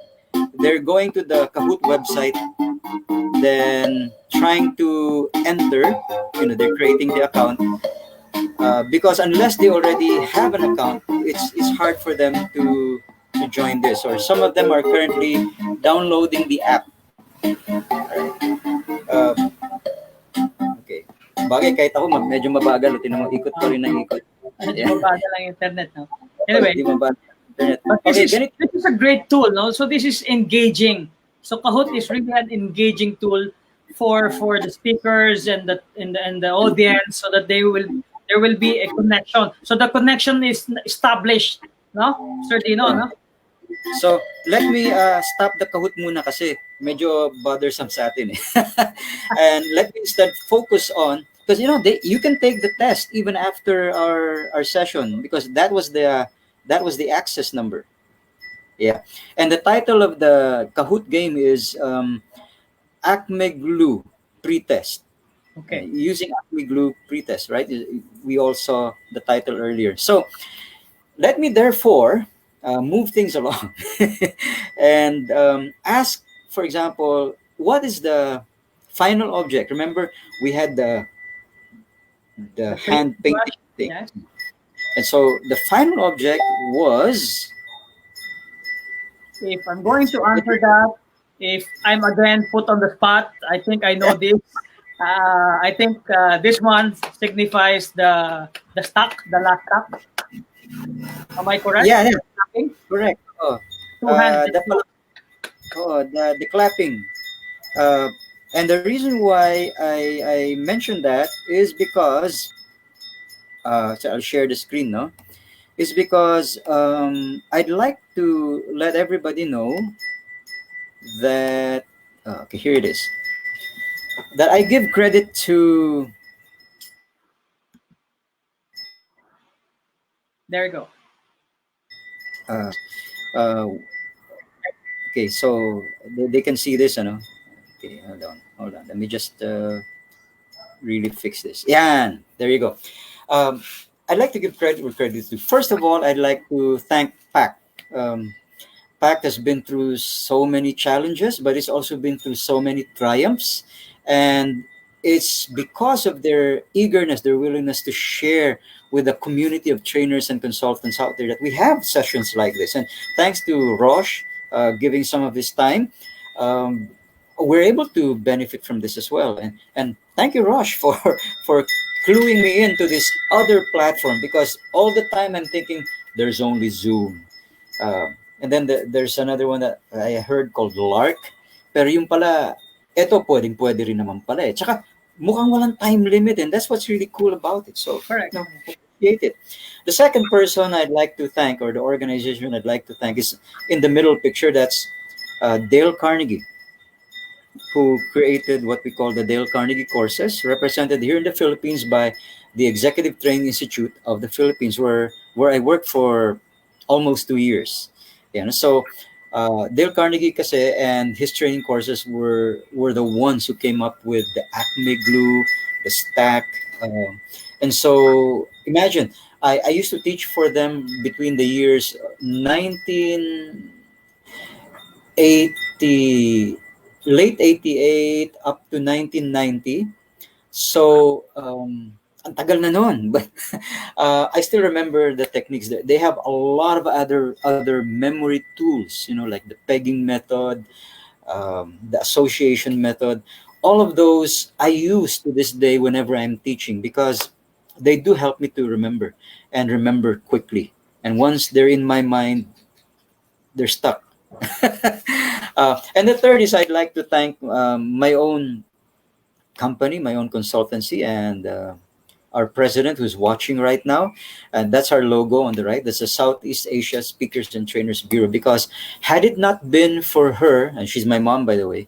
they're going to the Kahoot website, then trying to enter, they're creating the account. Because unless they already have an account, it's hard for them to join this. Or some of them are currently downloading the app. Alright. Okay. Bagay, kahit ako medyo mabagal. Tinan mo, ikot ko rin ng ikot. Medyo mabagal ang internet, no? Anyway, Hindi mabagal ang internet. but Okay, this is a great tool, no? So this is engaging. So Kahoot is really an engaging tool for the speakers and the audience, so that there will be a connection. So the connection is established, no? Sir Dino, no? So, let me stop the Kahoot muna kasi medyo bothersome sa atin eh. And let me instead focus on, because you can take the test even after our session, because that was the access number. Yeah. And the title of the Kahoot game is Acme Glue Pretest. Okay. Using Acme Glue Pretest, right? We all saw the title earlier. So, let me therefore move things along and ask, for example, what is the final object? Remember, we had the hand painting thing. Yes. And so the final object was, If I'm going to answer that, if I'm again put on the spot, I think I know this. I think this one signifies the stock, the last stock. Am I correct? yeah, Clapping? correct. Oh, Two hands. the clapping. Uh, and the reason why I mentioned that is because so I'll share the screen now. Is because I'd like to let everybody know that okay, here it is. That I give credit to There you go. uh, uh, okay, so they can see this, you know. Okay, hold on. Let me just really fix this. Yeah, there you go. Um, I'd like to give credit where credit is due. First of all, I'd like to thank PAC. Um, PAC has been through so many challenges, but it's also been through so many triumphs. And it's because of their eagerness, their willingness to share with a community of trainers and consultants out there that we have sessions like this. And thanks to Roche giving some of his time, um, we're able to benefit from this as well. And thank you, Roche, for for cluing me into this other platform because all the time I'm thinking there's only Zoom. And then there's another one that I heard called Lark. Pero yung pala, eto pwede rin naman pala eh. Tsaka mukhang walang time limit and that's what's really cool about it. So, Correct. no, appreciate it. The second person I'd like to thank or the organization I'd like to thank is in the middle picture. That's Dale Carnegie, who created what we call the Dale Carnegie courses, represented here in the Philippines by the Executive Training Institute of the Philippines, where I worked for almost 2 years. Yeah, no? So Dale Carnegie kasi and his training courses were the ones who came up with the Acme glue, the stack, and so imagine I used to teach for them between the years 1980, late 88 up to 1990. So, ang tagal na noon. But I still remember the techniques. They have a lot of other memory tools, you know, like the pegging method, the association method. All of those I use to this day whenever I'm teaching because they do help me to remember and remember quickly. And once they're in my mind, they're stuck. And the third is I'd like to thank my own company, my own consultancy, and our president who's watching right now. And that's our logo on the right. That's the Southeast Asia Speakers and Trainers Bureau. Because had it not been for her, and she's my mom, by the way,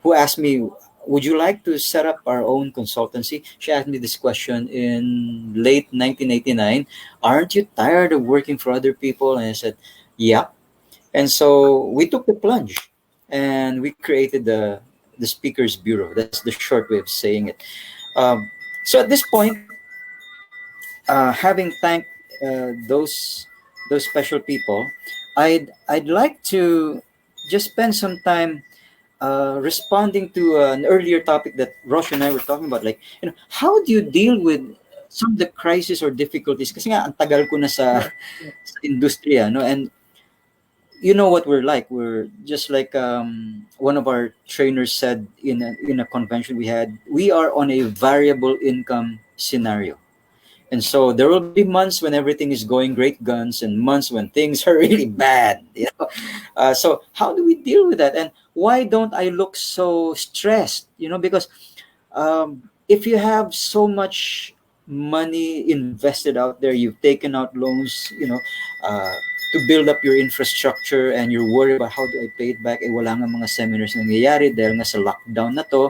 who asked me, would you like to set up our own consultancy? She asked me this question in late 1989. Aren't you tired of working for other people? And I said, yeah. And so we took the plunge and we created the Speakers Bureau. That's the short way of saying it. So at this point, having thanked those special people, I'd like to just spend some time responding to an earlier topic that Rosh and I were talking about. Like, how do you deal with some of the crisis or difficulties? Kasi nga, ang tagal ko na Sure. sa industriya, no? And you know what we're like. We're just like one of our trainers said in a convention we had. We are on a variable income scenario, and so there will be months when everything is going great guns, and months when things are really bad. So how do we deal with that? And why don't I look so stressed? Because if you have so much money invested out there, you've taken out loans, uh, to build up your infrastructure, and you're worried about how do I pay it back? Wala nga mga seminars nangyayari dahil nga sa lockdown na to,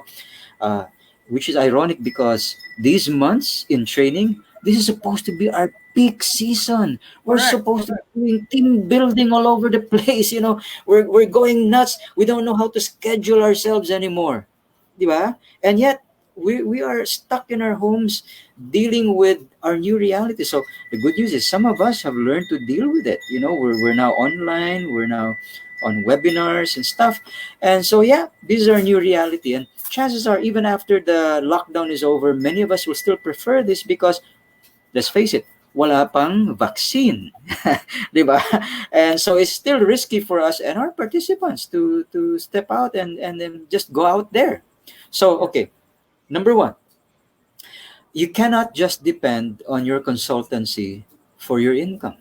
uh, which is ironic because these months in training, this is supposed to be our peak season. We're Correct. supposed to be doing team building all over the place. We're going nuts. We don't know how to schedule ourselves anymore. Di ba? And yet, we are stuck in our homes dealing with our new reality. So the good news is some of us have learned to deal with it. We're now online, we're now on webinars and stuff. And so, yeah, this is our new reality. And chances are, even after the lockdown is over, many of us will still prefer this because, let's face it, wala pang vaccine. Di ba? And so it's still risky for us and our participants to step out and then just go out there. So, okay, number one, you cannot just depend on your consultancy for your income.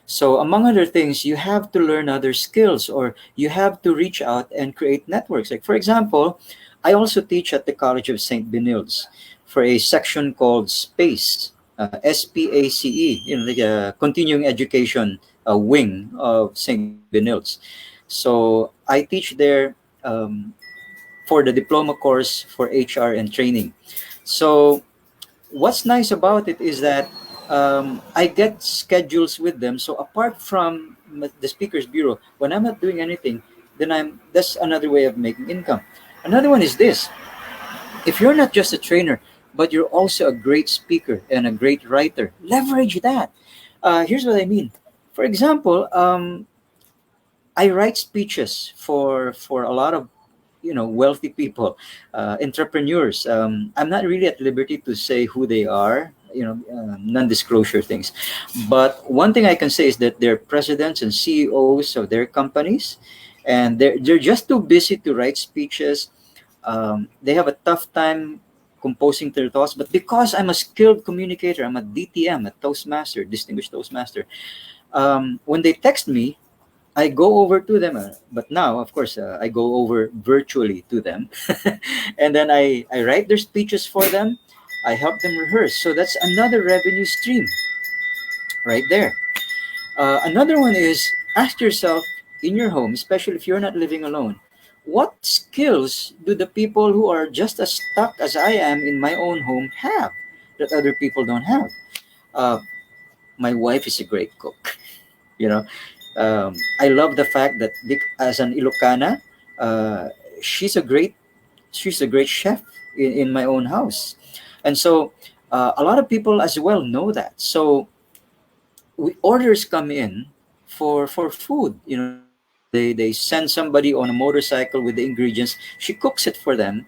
So, among other things, you have to learn other skills, or you have to reach out and create networks. Like, for example, I also teach at the College of St. Benilde for a section called SPACE, SPACE, like a continuing education wing of St. Benilde. So, I teach there for the diploma course for HR and training. So, what's nice about it is that I get schedules with them. So apart from the speakers bureau, when I'm not doing anything, then that's another way of making income. Another one is this: if you're not just a trainer, but you're also a great speaker and a great writer, leverage that. Here's what I mean. For example, I write speeches for a lot of wealthy people, entrepreneurs. I'm not really at liberty to say who they are, non-disclosure things, but one thing I can say is that they're presidents and CEOs of their companies, and they're just too busy to write speeches. They have a tough time composing their thoughts, but because I'm a skilled communicator, I'm a DTM, a Toastmaster, distinguished Toastmaster. When they text me, I go over to them, but now, of course, I go over virtually to them, and then I write their speeches for them. I help them rehearse. So that's another revenue stream right there. Another one is, ask yourself in your home, especially if you're not living alone, what skills do the people who are just as stuck as I am in my own home have that other people don't have? Uh, my wife is a great cook. You know, I love the fact that as an Ilocana, uh, she's a great she's a great chef in my own house, and so a lot of people as well know that. So orders come in for food. They send somebody on a motorcycle with the ingredients. She cooks it for them,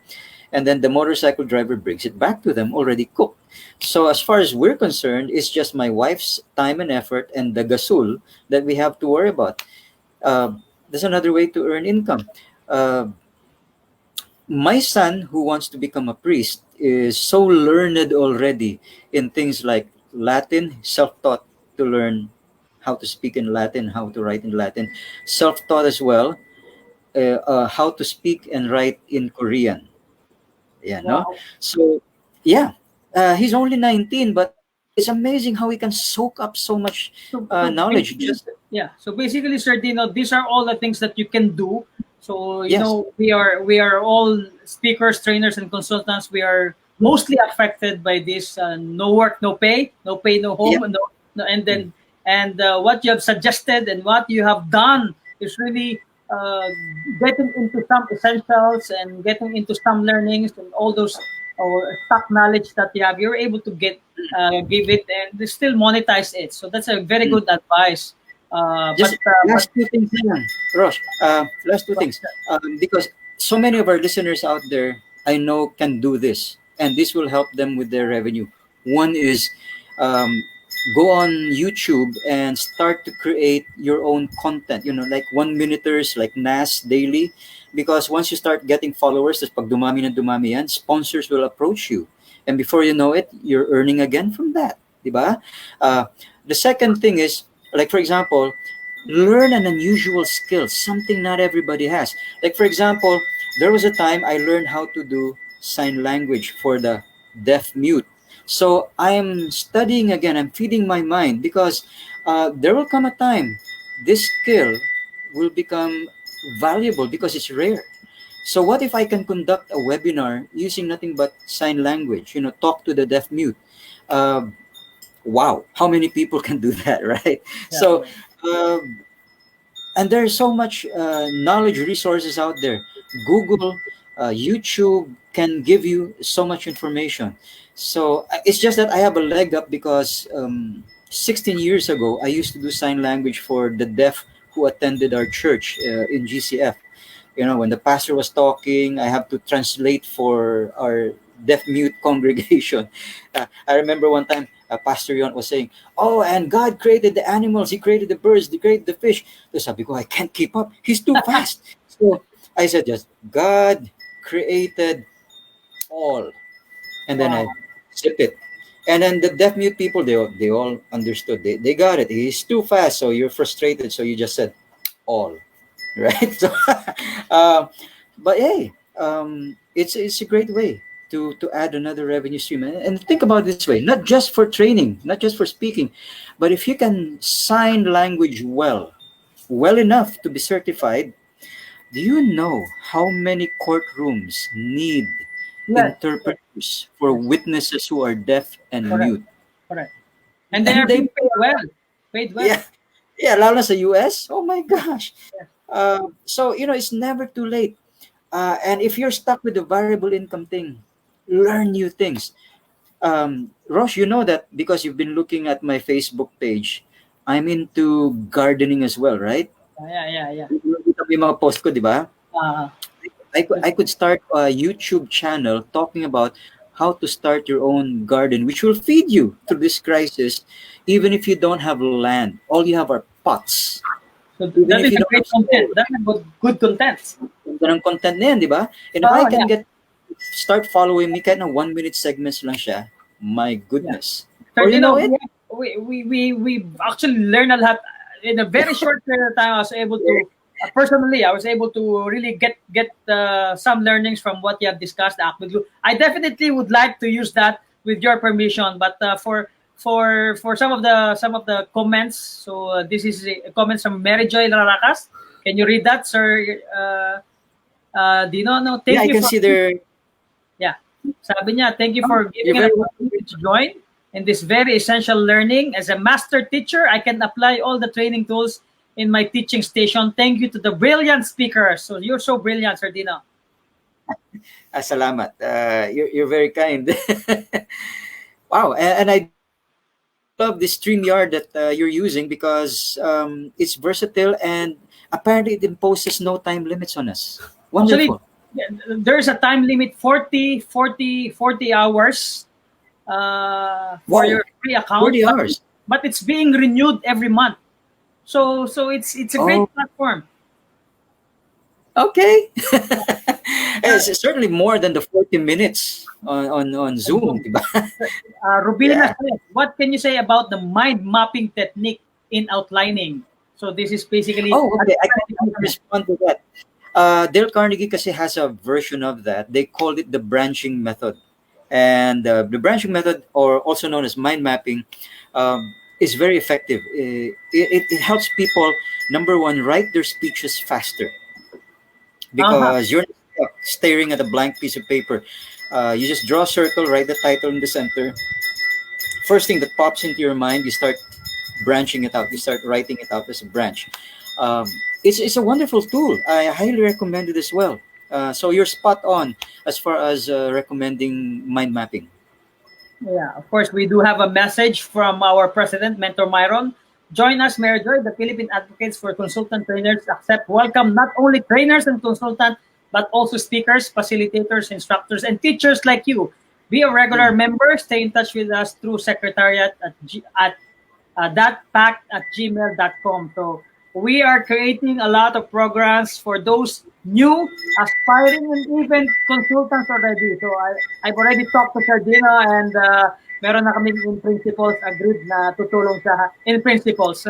and then the motorcycle driver brings it back to them already cooked. So as far as we're concerned, it's just my wife's time and effort and the gasul that we have to worry about. Uh, there's another way to earn income. Uh, my son, who wants to become a priest, is so learned already in things like Latin, self-taught to learn how to speak in Latin, how to write in Latin, self-taught as well, how to speak and write in Korean. Yeah, no. Wow. So, yeah, he's only 19, but it's amazing how he can soak up so much So knowledge. basically, Just yeah. So basically, Sir Dino, these are all the things that you can do. So yes, we are all speakers, trainers, and consultants. We are mostly affected by this no work, no pay, no yeah, home, no, and then what you have suggested and what you have done is really getting into some essentials and getting into some learnings and all those stock knowledge that you have. You're able to give it and still monetize it. So that's a very mm. good advice. Just But last two things, na lang, Rosh. Last two things, because so many of our listeners out there, I know, can do this, and this will help them with their revenue. One is, um, go on YouTube and start to create your own content. Like 1 minuters, like Nas Daily, because once you start getting followers, tas pag dumami na dumami yan, sponsors will approach you, and before you know it, you're earning again from that, di ba? The second thing is, like for example, learn an unusual skill, something not everybody has. Like for example, there was a time I learned how to do sign language for the deaf mute. So I'm studying again, I'm feeding my mind, because there will come a time this skill will become valuable because it's rare. So what if I can conduct a webinar using nothing but sign language, talk to the deaf mute? uh, wow, how many people can do that, right? yeah, So uh, and there's so much knowledge resources out there. Google, YouTube can give you so much information. So it's just that I have a leg up because 16 years ago I used to do sign language for the deaf who attended our church in GCF. When the pastor was talking, I have to translate for our deaf mute congregation. I remember one time Pastor Yon was saying, oh, and God created the animals, he created the birds, he created the fish. So sabi ko, I can't keep up, he's too fast. So I said just, God created all, and then I wow. zip it. And then the deaf mute people, they all understood. They got it. He's too fast, so you're frustrated. So you just said all, right? So, uh, but hey, it's a great way to add another revenue stream. And think about it this way: not just for training, not just for speaking, but if you can sign language well enough to be certified, do you know how many courtrooms need Yes, yes, interpreters for yes. witnesses who are deaf and Correct, mute? correct. And they And are they, being paid well. Paid well. yeah, yeah, lalo na sa US. Oh my gosh. Yes. So, it's never too late. And if you're stuck with the variable income thing, learn new things. Rosh, you know that because you've been looking at my Facebook page, I'm into gardening as well, right? Yeah, yeah, yeah. Nakita mo yung mga post ko, di ba? Uh, I could start a YouTube channel talking about how to start your own garden, which will feed you through this crisis, even if you don't have land. All you have are pots. so Even that if is you a don't have great soil, content. That's a good content. ganda ng content na yan, di ba? And if I Oh, can yeah, start following me, kahit na 1 minute segments lang siya, my yeah. goodness. So, Or you know it? we actually learned a lot in a very short period of time. I was able to personally, I was able to really get some learnings from what you have discussed. The Acme Glue. I definitely would like to use that with your permission. But for some of the comments, so this is comments from Mary Joy Laracas. Can you read that, sir? Dino, no, Yeah, thank I you can for see there. yeah. Sabi niya, thank you for You're giving an very opportunity to join in this very essential learning. As a master teacher, I can apply all the training tools in my teaching station. Thank you to the brilliant speakers. So you're so brilliant, Sir Dino. salamat. You're very kind. Wow, and I love this StreamYard that you're using because it's versatile and apparently it imposes no time limits on us. Actually, Wonderful. there's a time limit, 40 hours for Wow, your free account, 40 but hours. but it's being renewed every month. So it's a great Oh, platform. okay. Uh, It's certainly more than the 40 minutes on Zoom, diba? Rubina Yeah. says, what can you say about the mind mapping technique in outlining? So this is basically Oh, okay. I can respond to that. Dale Carnegie kasi has a version of that. They called it the branching method. And the branching method, or also known as mind mapping, is very effective. It helps people, number one, write their speeches faster uh-huh. because you're not stuck staring at a blank piece of paper. You just draw a circle, write the title in the center. First thing that pops into your mind, you start branching it out. You start writing it out as a branch. It's a wonderful tool. I highly recommend it as well. So you're spot on as far as recommending mind mapping. Yeah, of course, we do have a message from our president, Mentor Myron. Join us, Mayor Joy. The Philippine Advocates for Consultant Trainers accept welcome not only trainers and consultants, but also speakers, facilitators, instructors, and teachers like you. Be a regular Mm. member. Stay in touch with us through secretariat at thatpact@gmail.com. So we are creating a lot of programs for those new, aspiring, and even consultants already. So I've already talked to Sardina and meron na kaming in principles agreed na tutulong sa in principles.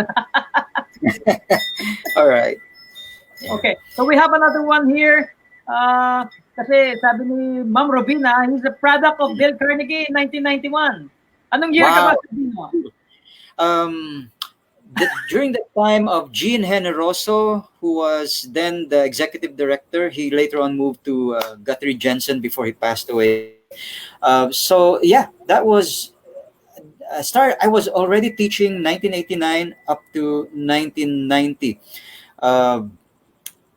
All right. Yeah. Okay, so we have another one here. Kasi sabi ni Ma'am Robina, he's a product of Dale Carnegie in 1991. Anong year ka ba, Wow. Sardino? Um, During the time of Gene Generoso, who was then the executive director, he later on moved to Guthrie Jensen before he passed away. So yeah, that was I was already teaching 1989 up to 1990. Uh,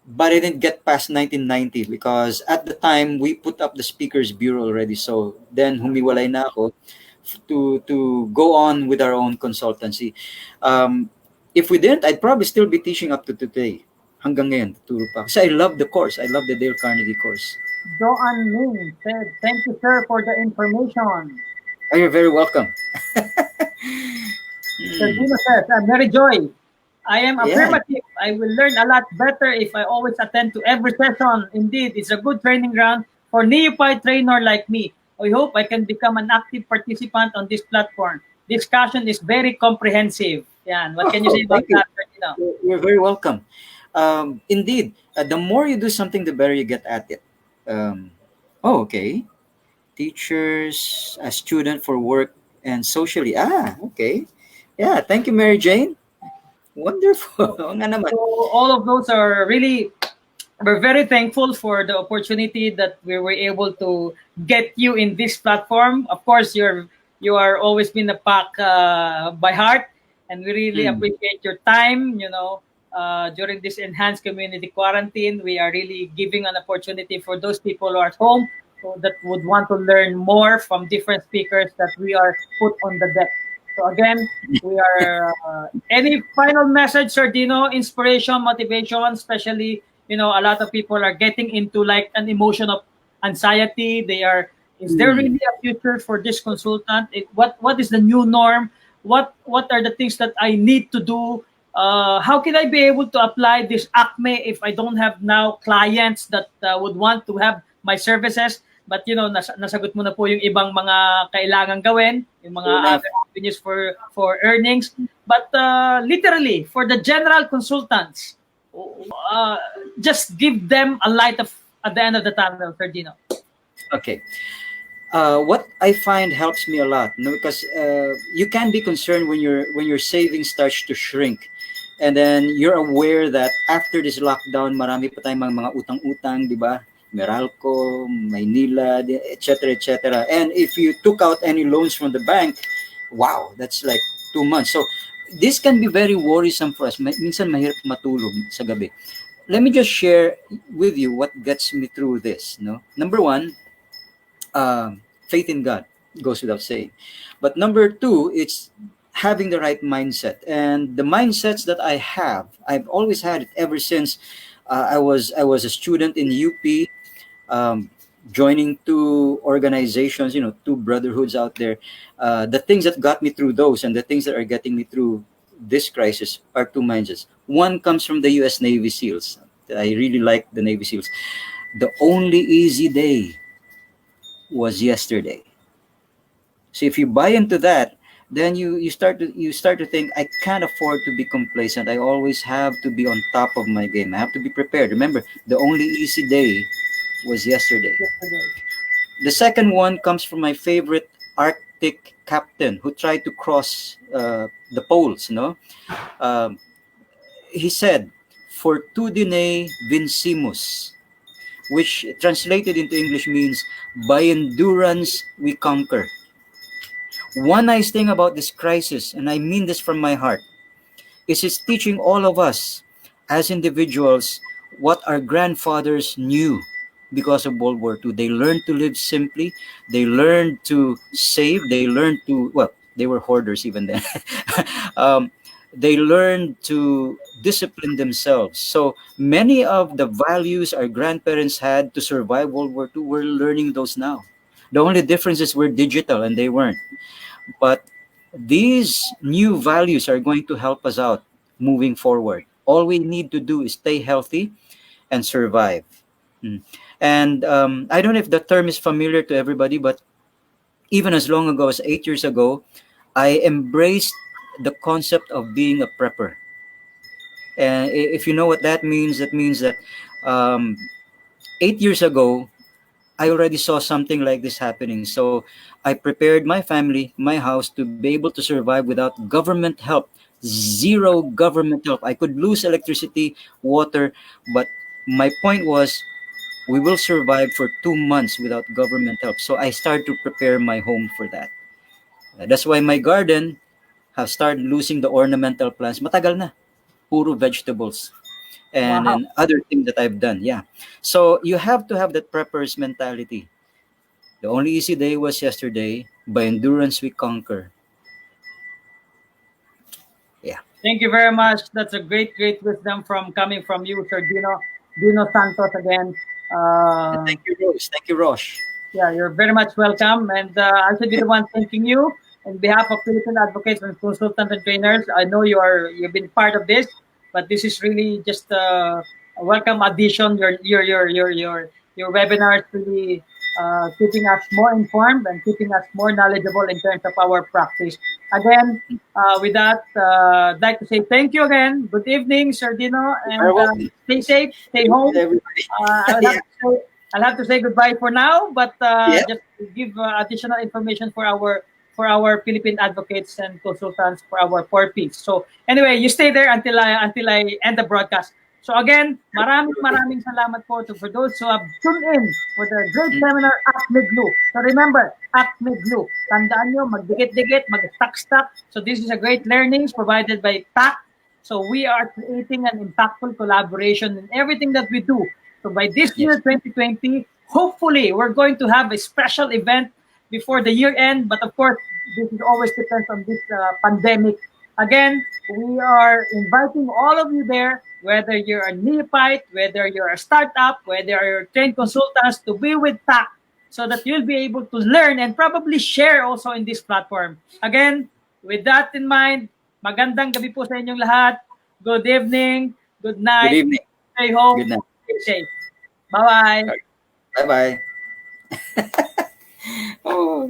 but I didn't get past 1990 because at the time we put up the speakers bureau already. So then humiwalay na ako to go on with our own consultancy. If we didn't, I'd probably still be teaching up to today. Hanggang ngayon, tuturo pa. Kasi I love the course. I love the Dale Carnegie course. Joanne Ming said, thank you, sir, for the information. Oh, you're very welcome. Sardino says, Mary Joy, I am Yeah. affirmative. I will learn a lot better if I always attend to every session. Indeed, it's a good training ground for neophyte trainer like me. I hope I can become an active participant on this platform. Discussion is very comprehensive. Yan. What can you say Oh, about thank you. that, Ferdinand? You're very welcome. Indeed, the more you do something, the better you get at it. Um, oh, okay. Teachers, a student for work and socially. Ah, okay. Yeah, thank you, Mary Jane. Wonderful. Oo nga naman. So all of those are really, we're very thankful for the opportunity that we were able to get you in this platform. Of course, you are always been a pack by heart, and we really Mm. appreciate your time. During this enhanced community quarantine, we are really giving an opportunity for those people who are at home, so that would want to learn more from different speakers that we are put on the deck. So again, we are. Any final message, Sir Dino? Inspiration, motivation, especially, a lot of people are getting into like an emotion of anxiety. They are, is there Mm. really a future for this consultant? What is the new norm? What are the things that I need to do? How can I be able to apply this ACME if I don't have now clients that would want to have my services? But nasagot mo na po yung ibang mga kailangan gawin, yung mga True enough. other avenues for earnings. But literally, for the general consultants, uh, just give them a light of at the end of the tunnel, Ferdinand. Okay. What I find helps me a lot, no, because you can be concerned when your savings starts to shrink, and then you're aware that after this lockdown, marami pa tayong mga utang-utang, di ba? Meralco, Maynila, etc., etc. And if you took out any loans from the bank, wow, that's like 2 months. So this can be very worrisome for us. Minsan mahirap matulog sa gabi. Let me just share with you what gets me through this. No, number one, faith in God goes without saying. But number two, it's having the right mindset. And the mindsets that I have, I've always had it ever since I was a student in UP, um, joining two organizations, two brotherhoods out there. The things that got me through those and the things that are getting me through this crisis are two mindsets. One comes from the U.S. Navy SEALs. I really like the Navy SEALs. The only easy day was yesterday. So if you buy into that, then you start to think, I can't afford to be complacent. I always have to be on top of my game. I have to be prepared. Remember, the only easy day was yesterday. Yesterday. The second one comes from my favorite Arctic captain who tried to cross the poles. Um, he said, "Fortudine vincimus," which translated into English means, "By endurance we conquer." One nice thing about this crisis, and I mean this from my heart, is it's teaching all of us as individuals what our grandfathers knew because of World War II. They learned to live simply, they learned to save, they learned to, well, they were hoarders even then. um, they learned to discipline themselves. So many of the values our grandparents had to survive World War II, we're learning those now. The only difference is we're digital and they weren't. But these new values are going to help us out moving forward. All we need to do is stay healthy and survive. Mm. And I don't know if the term is familiar to everybody, but even as long ago as 8 years ago, I embraced the concept of being a prepper. And if you know what that means that um, 8 years ago, I already saw something like this happening. So I prepared my family, my house to be able to survive without government help. Zero government help. I could lose electricity, water, but my point was we will survive for 2 months without government help. So I started to prepare my home for that. That's why my garden have started losing the ornamental plants. Matagal na. Puro vegetables Wow. and other things that I've done. Yeah. So you have to have that prepper's mentality. The only easy day was yesterday. By endurance we conquer. Yeah. Thank you very much. That's a great, great wisdom from coming from you, Sir Dino Santos again. And Uh, thank you, Rose. Thank you, Rosh. Yeah, you're very much welcome. And I should be the one thanking you on behalf of Philippine Advocates and Consultants and Trainers. I know you've been part of this, but this is really just a welcome addition. Your webinar is really keeping us more informed and keeping us more knowledgeable in terms of our practice. Again, with that, I'd like to say thank you again. Good evening, Sir Dino, and You're welcome. stay safe, stay home. Everybody. Uh, I'll have to say goodbye for now, but Yep. just to give additional information for our Philippine advocates and consultants for our 4Ps. So anyway, you stay there until I end the broadcast. So again, maraming salamat po for those who have tuned in for the great seminar A.C.M.E Glue. So remember, A.C.M.E Glue. Tandaan nyo, magdikit-dikit, mag-stack-stack. So this is a great learnings provided by TAC. So we are creating an impactful collaboration in everything that we do. So by this year, 2020, hopefully we're going to have a special event before the year end. But of course, this is always depends on this pandemic. Again, we are inviting all of you there, whether you're a neophyte, whether you're a startup, whether you're trained consultants, to be with TAC so that you'll be able to learn and probably share also in this platform. Again, with that in mind, magandang gabi po sa inyong lahat. Good evening, good night, Good evening. stay home, Good night. stay safe. Bye-bye. Bye-bye. Oh.